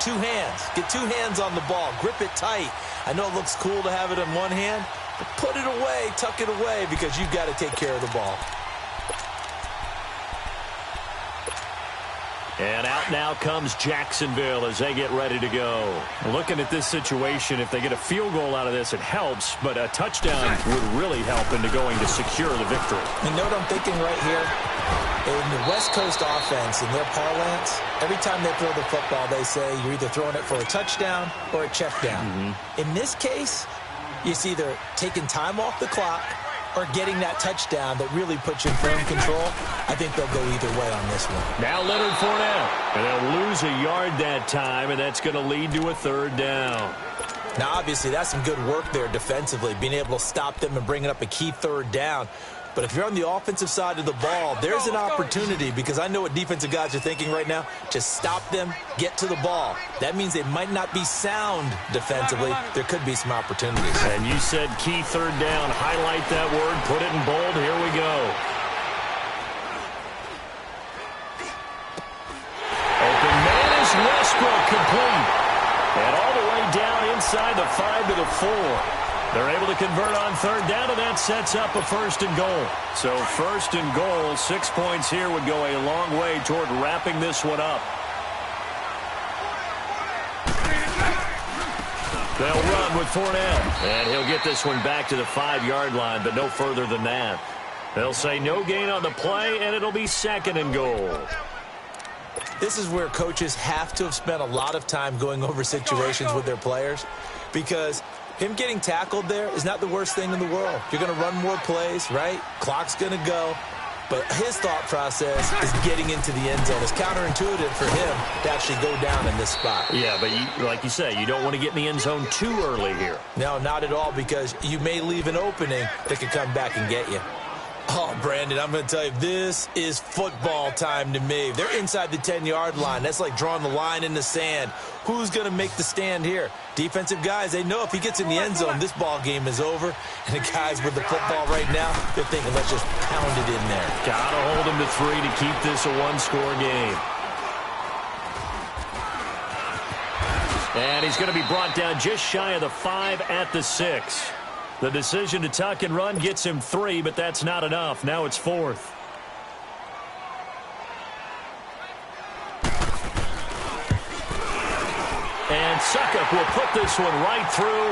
2 hands. Get 2 hands on the ball. Grip it tight. I know it looks cool to have it in one hand, but put it away, tuck it away, because you've got to take care of the ball. And out now comes Jacksonville as they get ready to go. Looking at this situation, if they get a field goal out of this, it helps, but a touchdown would really help into going to secure the victory. You know what I'm thinking right here? In the West Coast offense, in their parlance, every time they throw the football, they say you're either throwing it for a touchdown or a check down. In this case, it's either taking time off the clock or getting that touchdown that really puts you in firm control. I think they'll go either way on this one. Now Leonard Fournette. And they'll lose a yard that time, and that's going to lead to a 3rd down. Now, obviously, that's some good work there defensively, being able to stop them and bringing up a key 3rd down. But if you're on the offensive side of the ball, there's an opportunity, because I know what defensive guys are thinking right now. Just stop them, get to the ball. That means they might not be sound defensively. There could be some opportunities. And you said key 3rd down. Highlight that word. Put it in bold. Here we go. Open man is Westbrook, complete. And all the way down inside the 5 to the 4. They're able to convert on 3rd down, and that sets up a 1st and goal. So 1st and goal, 6 points here would go a long way toward wrapping this one up. They'll run with Fournette, and he'll get this one back to the 5-yard line, but no further than that. They'll say no gain on the play, and it'll be 2nd and goal. This is where coaches have to have spent a lot of time going over situations with their players, because him getting tackled there is not the worst thing in the world. You're going to run more plays, right? Clock's going to go. But his thought process is getting into the end zone. It's counterintuitive for him to actually go down in this spot. Yeah, but like you say, you don't want to get in the end zone too early here. No, not at all, because you may leave an opening that could come back and get you. Oh, Brandon, I'm going to tell you, this is football time to me. They're inside the 10-yard line. That's like drawing the line in the sand. Who's going to make the stand here? Defensive guys, they know if he gets in the end zone, this ball game is over. And the guys with the football right now, they're thinking, let's just pound it in there. Got to hold him to 3 to keep this a 1-score game. And he's going to be brought down just shy of the 5 at the 6. The decision to tuck and run gets him 3, but that's not enough. Now it's 4th. And Suckup will put this one right through,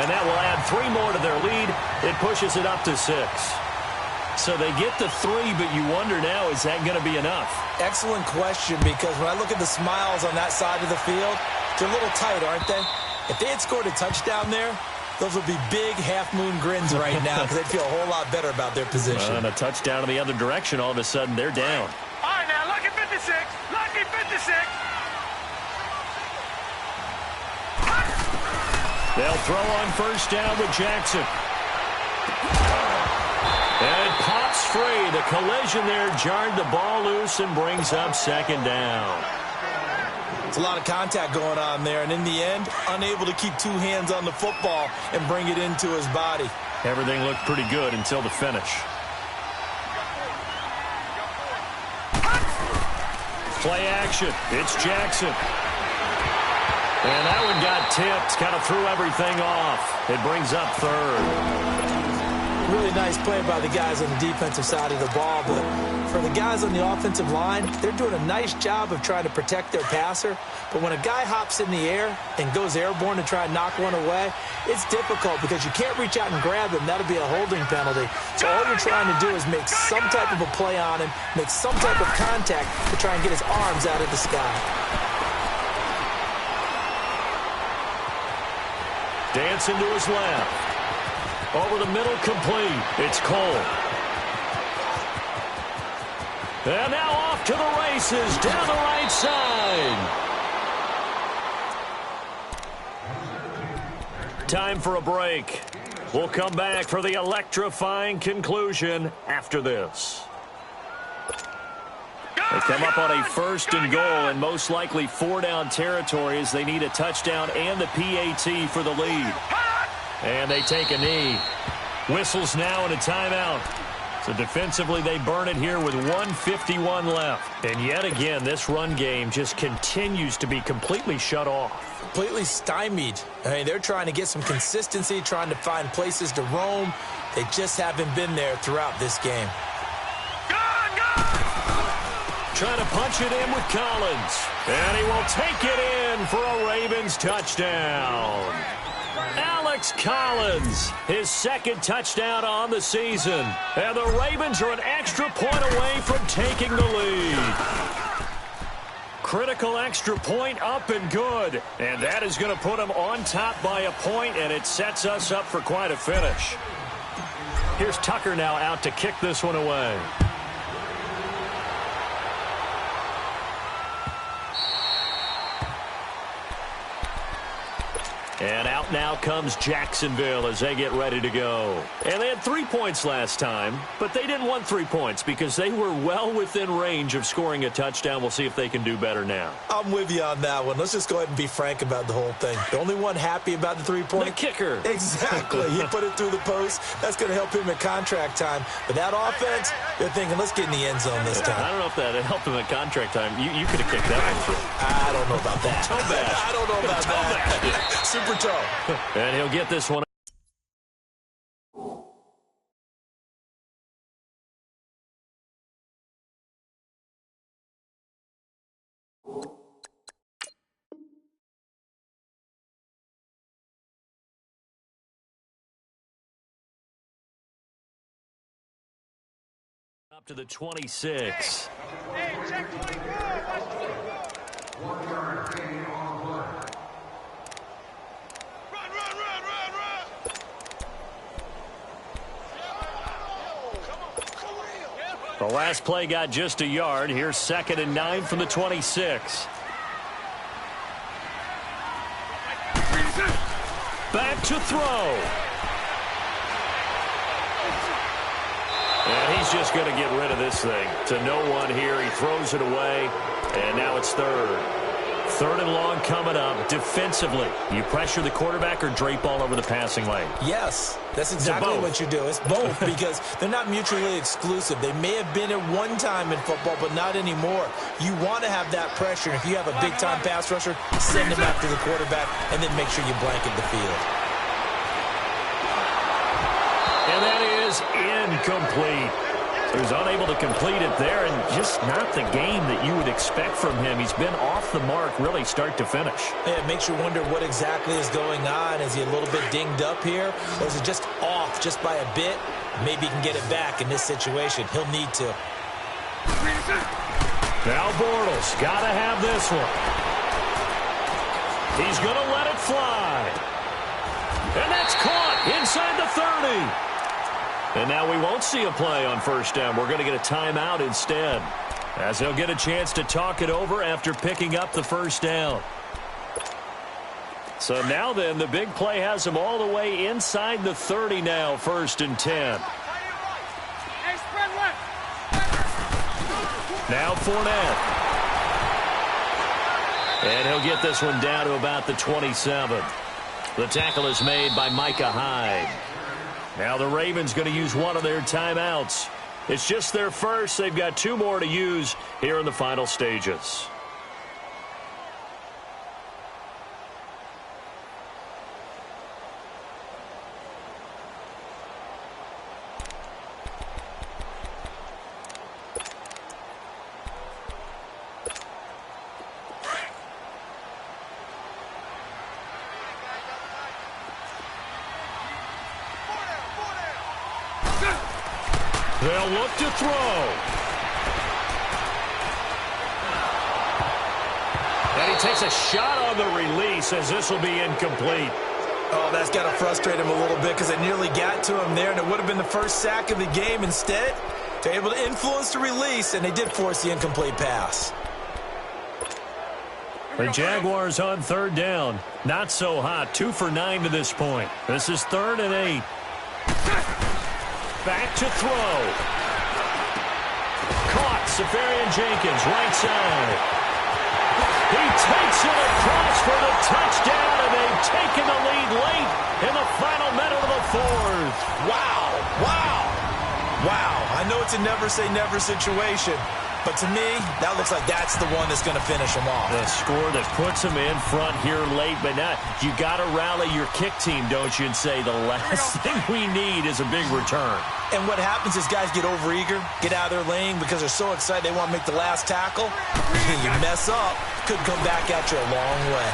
and that will add 3 more to their lead. It pushes it up to 6. So they get the 3, but you wonder now, is that going to be enough? Excellent question, because when I look at the smiles on that side of the field, they're a little tight, aren't they? If they had scored a touchdown there, those would be big half-moon grins right now because they'd feel a whole lot better about their position. And a touchdown in the other direction, all of a sudden, they're down. All right, now, lucky 56. Lucky 56. They'll throw on first down with Jackson. And it pops free. The collision there jarred the ball loose and brings up second down. It's a lot of contact going on there, and in the end, unable to keep 2 hands on the football and bring it into his body. Everything looked pretty good until the finish. Play action. It's Jackson. And that one got tipped. Kind of threw everything off. It brings up third. Really nice play by the guys on the defensive side of the ball, but for the guys on the offensive line, they're doing a nice job of trying to protect their passer. But when a guy hops in the air and goes airborne to try and knock one away, it's difficult because you can't reach out and grab him. That'll be a holding penalty. So all you're trying to do is make some type of a play on him, make some type of contact to try and get his arms out of the sky. Dancing to his left. Over the middle, complete. It's Cole. And now off to the races down the right side. Time for a break. We'll come back for the electrifying conclusion after this. They come up on a 1st and goal and most likely 4-down territory as they need a touchdown and the PAT for the lead. And they take a knee. Whistles now and a timeout. So defensively, they burn it here with 1:51 left. And yet again, this run game just continues to be completely shut off. Completely stymied. I mean, they're trying to get some consistency, trying to find places to roam. They just haven't been there throughout this game. Trying to punch it in with Collins. And he will take it in for a Ravens touchdown. Alex Collins, his 2nd touchdown on the season. And the Ravens are an extra point away from taking the lead. Critical extra point up and good. And that is going to put them on top by a point, and it sets us up for quite a finish. Here's Tucker now out to kick this one away. And out now comes Jacksonville as they get ready to go. And they had 3 points last time, but they didn't want 3 points because they were well within range of scoring a touchdown. We'll see if they can do better now. I'm with you on that one. Let's just go ahead and be frank about the whole thing. The only one happy about the 3-point? The kicker. Exactly. He put it through the post. That's going to help him at contract time. But that offense, they're thinking, let's get in the end zone this time. I don't know if that helped him at contract time. You could have kicked that one through. I don't know about that. Toe bash. I don't know about that. Super toe. And he'll get this one. Up to the 26. Hey, check 24. The last play got just a yard. Here's 2nd and 9 from the 26. Back to throw. And he's just going to get rid of this thing. To no one here. He throws it away. And now it's 3rd. 3rd and long coming up. Defensively, you pressure the quarterback or drape all over the passing lane? Yes, that's exactly what you do. It's both because they're not mutually exclusive. They may have been at one time in football, but not anymore. You want to have that pressure. If you have a big-time pass rusher, send him after the quarterback, and then make sure you blanket the field. And that is incomplete. He was unable to complete it there, and just not the game that you would expect from him. He's been off the mark really start to finish. Yeah, it makes you wonder what exactly is going on. Is he a little bit dinged up here, or is it just off just by a bit? Maybe he can get it back in this situation. He'll need to. Now Bortles got to have this one. He's going to let it fly. And that's caught inside the 30. And now we won't see a play on first down. We're going to get a timeout instead, as he'll get a chance to talk it over after picking up the first down. So now then, the big play has him all the way inside the 30 now, 1st and 10. Now Fournette. And he'll get this one down to about the 27. The tackle is made by Micah Hyde. Now the Ravens going to use one of their timeouts. It's just their first. They've got 2 more to use here in the final stages. They'll look to throw. And he takes a shot on the release, as this will be incomplete. Oh, that's got to frustrate him a little bit, because it nearly got to him there, and it would have been the first sack of the game. Instead, they're able to influence the release, and they did force the incomplete pass. The Jaguars on 3rd down. Not so hot. 2 for 9 to this point. This is 3rd and 8. Back to throw. Caught. Safarian Jenkins, right side. He takes it across for the touchdown, and they've taken the lead late in the final minute of the 4th. Wow. Wow. Wow. I know it's a never-say-never situation, but to me, that looks like that's the one that's going to finish him off. The score that puts him in front here late, but now you got to rally your kick team, don't you, and say the last thing we need is a big return. And what happens is guys get overeager, get out of their lane because they're so excited they want to make the last tackle. You mess up, could come back at you a long way.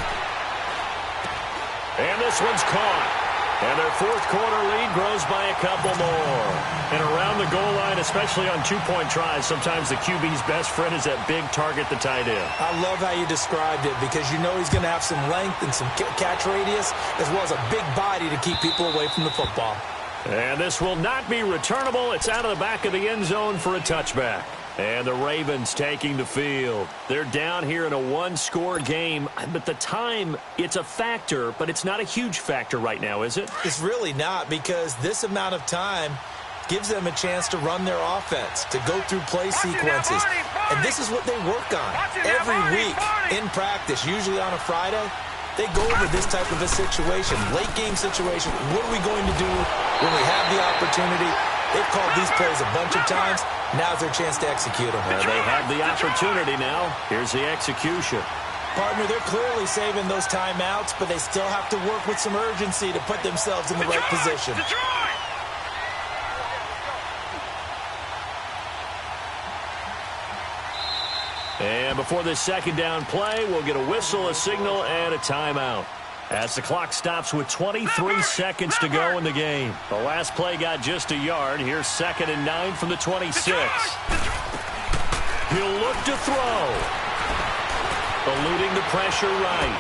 And this one's caught. And their 4th quarter lead grows by a couple more. And around the goal line, especially on 2-point tries, sometimes the QB's best friend is that big target, the tight end. I love how you described it, because you know he's going to have some length and some catch radius, as well as a big body to keep people away from the football. And this will not be returnable. It's out of the back of the end zone for a touchback. And the Ravens taking the field. They're down here in a 1-score game, but the time, it's a factor, but it's not a huge factor right now, is it? It's really not, because this amount of time gives them a chance to run their offense, to go through play sequences. And this is what they work on every week in practice, usually on a Friday. They go over this type of a situation, late-game situation. What are we going to do when we have the opportunity? They've called these plays a bunch of times. Now's their chance to execute them. Well, they have the opportunity now. Here's the execution. Partner, they're clearly saving those timeouts, but they still have to work with some urgency to put themselves in the right position. And before this 2nd down play, we'll get a whistle, a signal, and a timeout, as the clock stops with 23 seconds to go in the game. The last play got just a yard. Here's 2nd and 9 from the 26. He'll look to throw. Eluding the pressure right.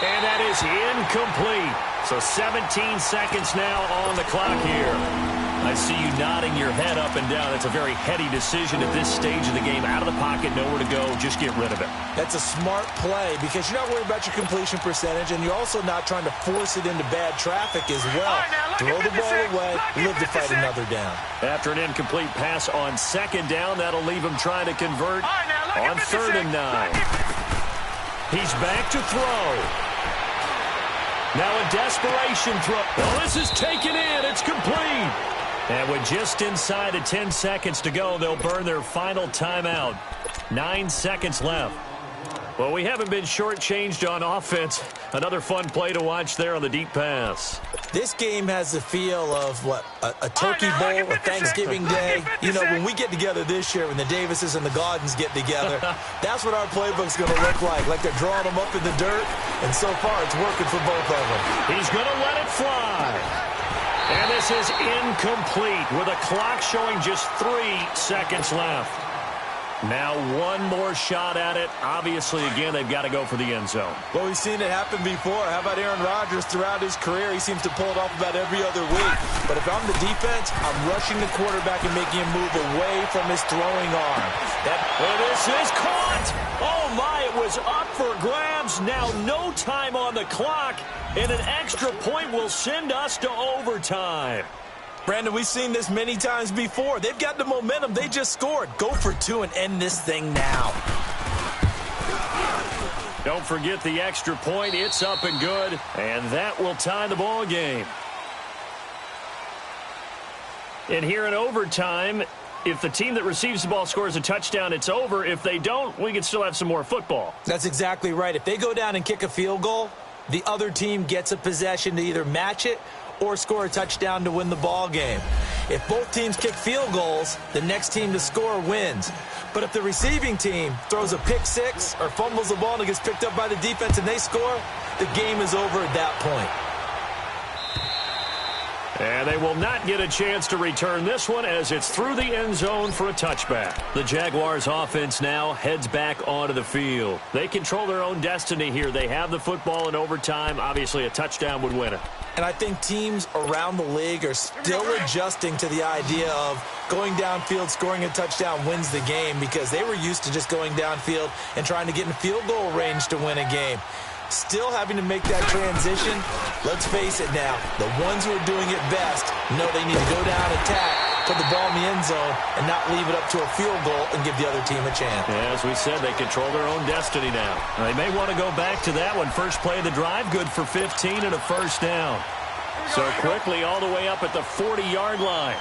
And that is incomplete. So 17 seconds now on the clock here. I see you nodding your head up and down. It's a very heady decision at this stage of the game. Out of the pocket, nowhere to go. Just get rid of it. That's a smart play, because you're not worried about your completion percentage, and you're also not trying to force it into bad traffic as well. Throw the ball away, live to fight another down. After an incomplete pass on 2nd down, that'll leave him trying to convert on 3rd and 9. He's back to throw. Now a desperation throw. Oh, this is taken in. It's complete. And with just inside of 10 seconds to go, they'll burn their final timeout. 9 seconds left. Well, we haven't been shortchanged on offense. Another fun play to watch there on the deep pass. This game has the feel of, what, a turkey bowl, a Thanksgiving Day. You know, when we get together this year, when the Davises and the Gaudens get together, that's what our playbook's going to look like they're drawing them up in the dirt, and so far it's working for both of them. He's going to let it fly. And this is incomplete with a clock showing just 3 seconds left. Now one more shot at it. Obviously, again, they've got to go for the end zone. Well, we've seen it happen before. How about Aaron Rodgers throughout his career? He seems to pull it off about every other week. But if I'm the defense, I'm rushing the quarterback and making him move away from his throwing arm. This is caught. Oh, my, it was up for grabs. Now no time on the clock, and an extra point will send us to overtime. Brandon, we've seen this many times before. They've got the momentum. They just scored. Go for 2 and end this thing now. Don't forget the extra point. It's up and good, and that will tie the ball game. And here in overtime, if the team that receives the ball scores a touchdown, it's over. If they don't, we can still have some more football. That's exactly right. If they go down and kick a field goal, the other team gets a possession to either match it or score a touchdown to win the ball game. If both teams kick field goals, the next team to score wins. But if the receiving team throws a pick six or fumbles the ball and it gets picked up by the defense and they score, the game is over at that point. And they will not get a chance to return this one as it's through the end zone for a touchback. The Jaguars offense now heads back onto the field. They control their own destiny here. They have the football in overtime. Obviously, a touchdown would win it. And I think teams around the league are still adjusting to the idea of going downfield, scoring a touchdown wins the game, because they were used to just going downfield and trying to get in field goal range to win a game. Still having to make that transition. Let's face it now, the ones who are doing it best know they need to go down, attack, put the ball in the end zone, and not leave it up to a field goal and give the other team a chance. Yeah, as we said, they control their own destiny now. They may want to go back to that one. First play of the drive, good for 15 and a first down. So quickly all the way up at the 40-yard line.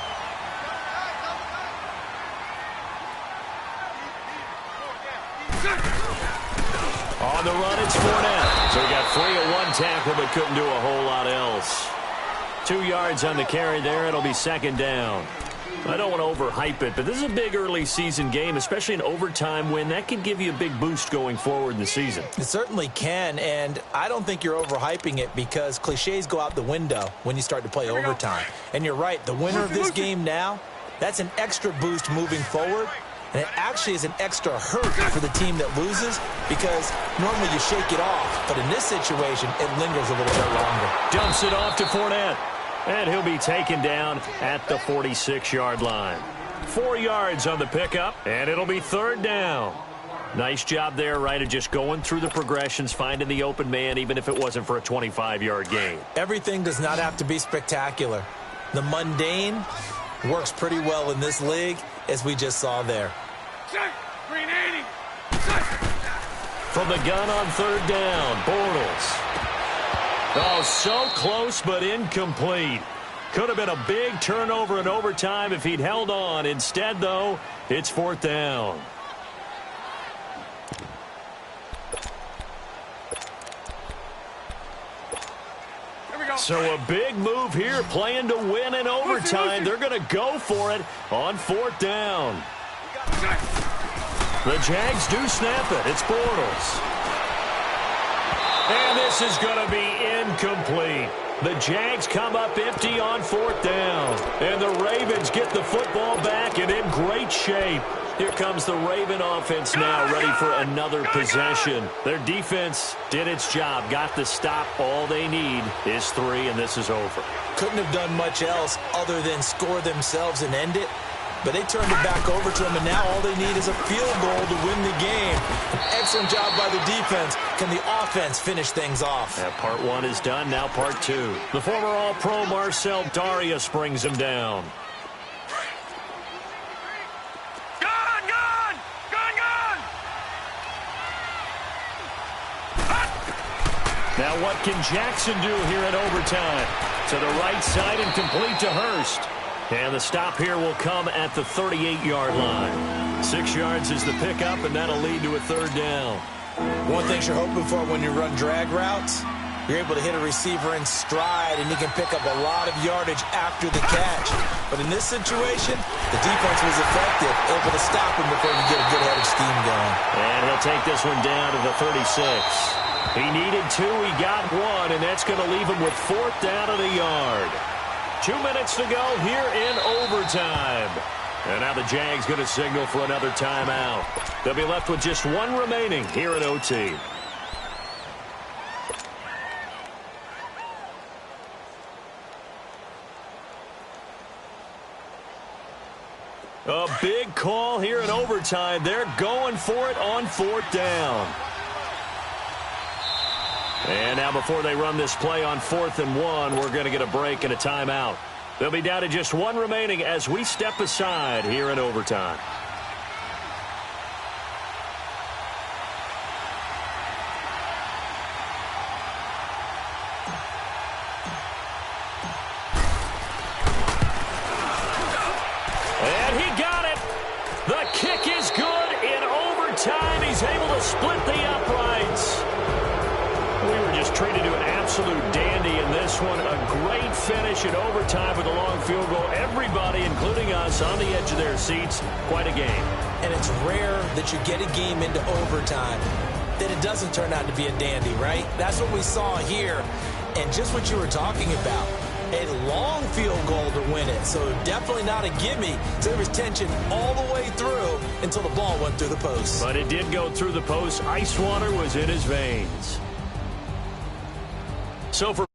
On the run, it's Fournette. So he got free of one tackle, but couldn't do a whole lot else. 2 yards on the carry there. It'll be second down. I don't want to overhype it, but this is a big early season game, especially an overtime win. That could give you a big boost going forward in the season. It certainly can, and I don't think you're overhyping it because cliches go out the window when you start to play overtime. And you're right, the winner of this game now, that's an extra boost moving forward. And it actually is an extra hurt for the team that loses because normally you shake it off. But in this situation, it lingers a little bit longer. Dumps it off to Fournette. And he'll be taken down at the 46-yard line. 4 yards on the pickup, and it'll be third down. Nice job there, right, of just going through the progressions, finding the open man, even if it wasn't for a 25-yard gain. Everything does not have to be spectacular. The mundane works pretty well in this league, as we just saw there. Green 80. From the gun on third down, Bortles. Oh, so close but incomplete. Could have been a big turnover in overtime if he'd held on. Instead, though, it's fourth down. So a big move here, playing to win in overtime. They're going to go for it on fourth down. The Jags do snap it. It's Bortles. And this is going to be incomplete. The Jags come up empty on fourth down. And the Ravens get the football back and in great shape. Here comes the Raven offense now, ready for another possession. Their defense did its job, got the stop. All they need is 3, and this is over. Couldn't have done much else other than score themselves and end it. But they turned it back over to them, and now all they need is a field goal to win the game. An excellent job by the defense. Can the offense finish things off? Yeah, part 1 is done, now part 2. The former All-Pro Marcel Darius brings him down. Now what can Jackson do here in overtime? To the right side and complete to Hurst. And the stop here will come at the 38-yard line. 6 yards is the pickup, and that'll lead to a third down. One thing you're hoping for when you run drag routes, you're able to hit a receiver in stride, and he can pick up a lot of yardage after the catch. But in this situation, the defense was effective, able to stop him before he get a good headed scheme going. And he'll take this one down to the 36. He needed 2, he got 1, and that's going to leave him with fourth down of the yard. 2 minutes to go here in overtime. And now the Jags going to signal for another timeout. They'll be left with just one remaining here in OT. A big call here in overtime. They're going for it on 4th down. And now before they run this play on 4th and 1, we're going to get a break and a timeout. They'll be down to just one remaining as we step aside here in overtime. And he got it. The kick is good in overtime. He's able to split the uprights. We were just treated to an absolute dandy in this one. A great finish in overtime with a long field goal. Everybody, including us, on the edge of their seats. Quite a game. And it's rare that you get a game into overtime that it doesn't turn out to be a dandy, right? That's what we saw here. And just what you were talking about, a long field goal to win it. So definitely not a gimme. So there was tension all the way through until the ball went through the post. But it did go through the post. Ice water was in his veins. So for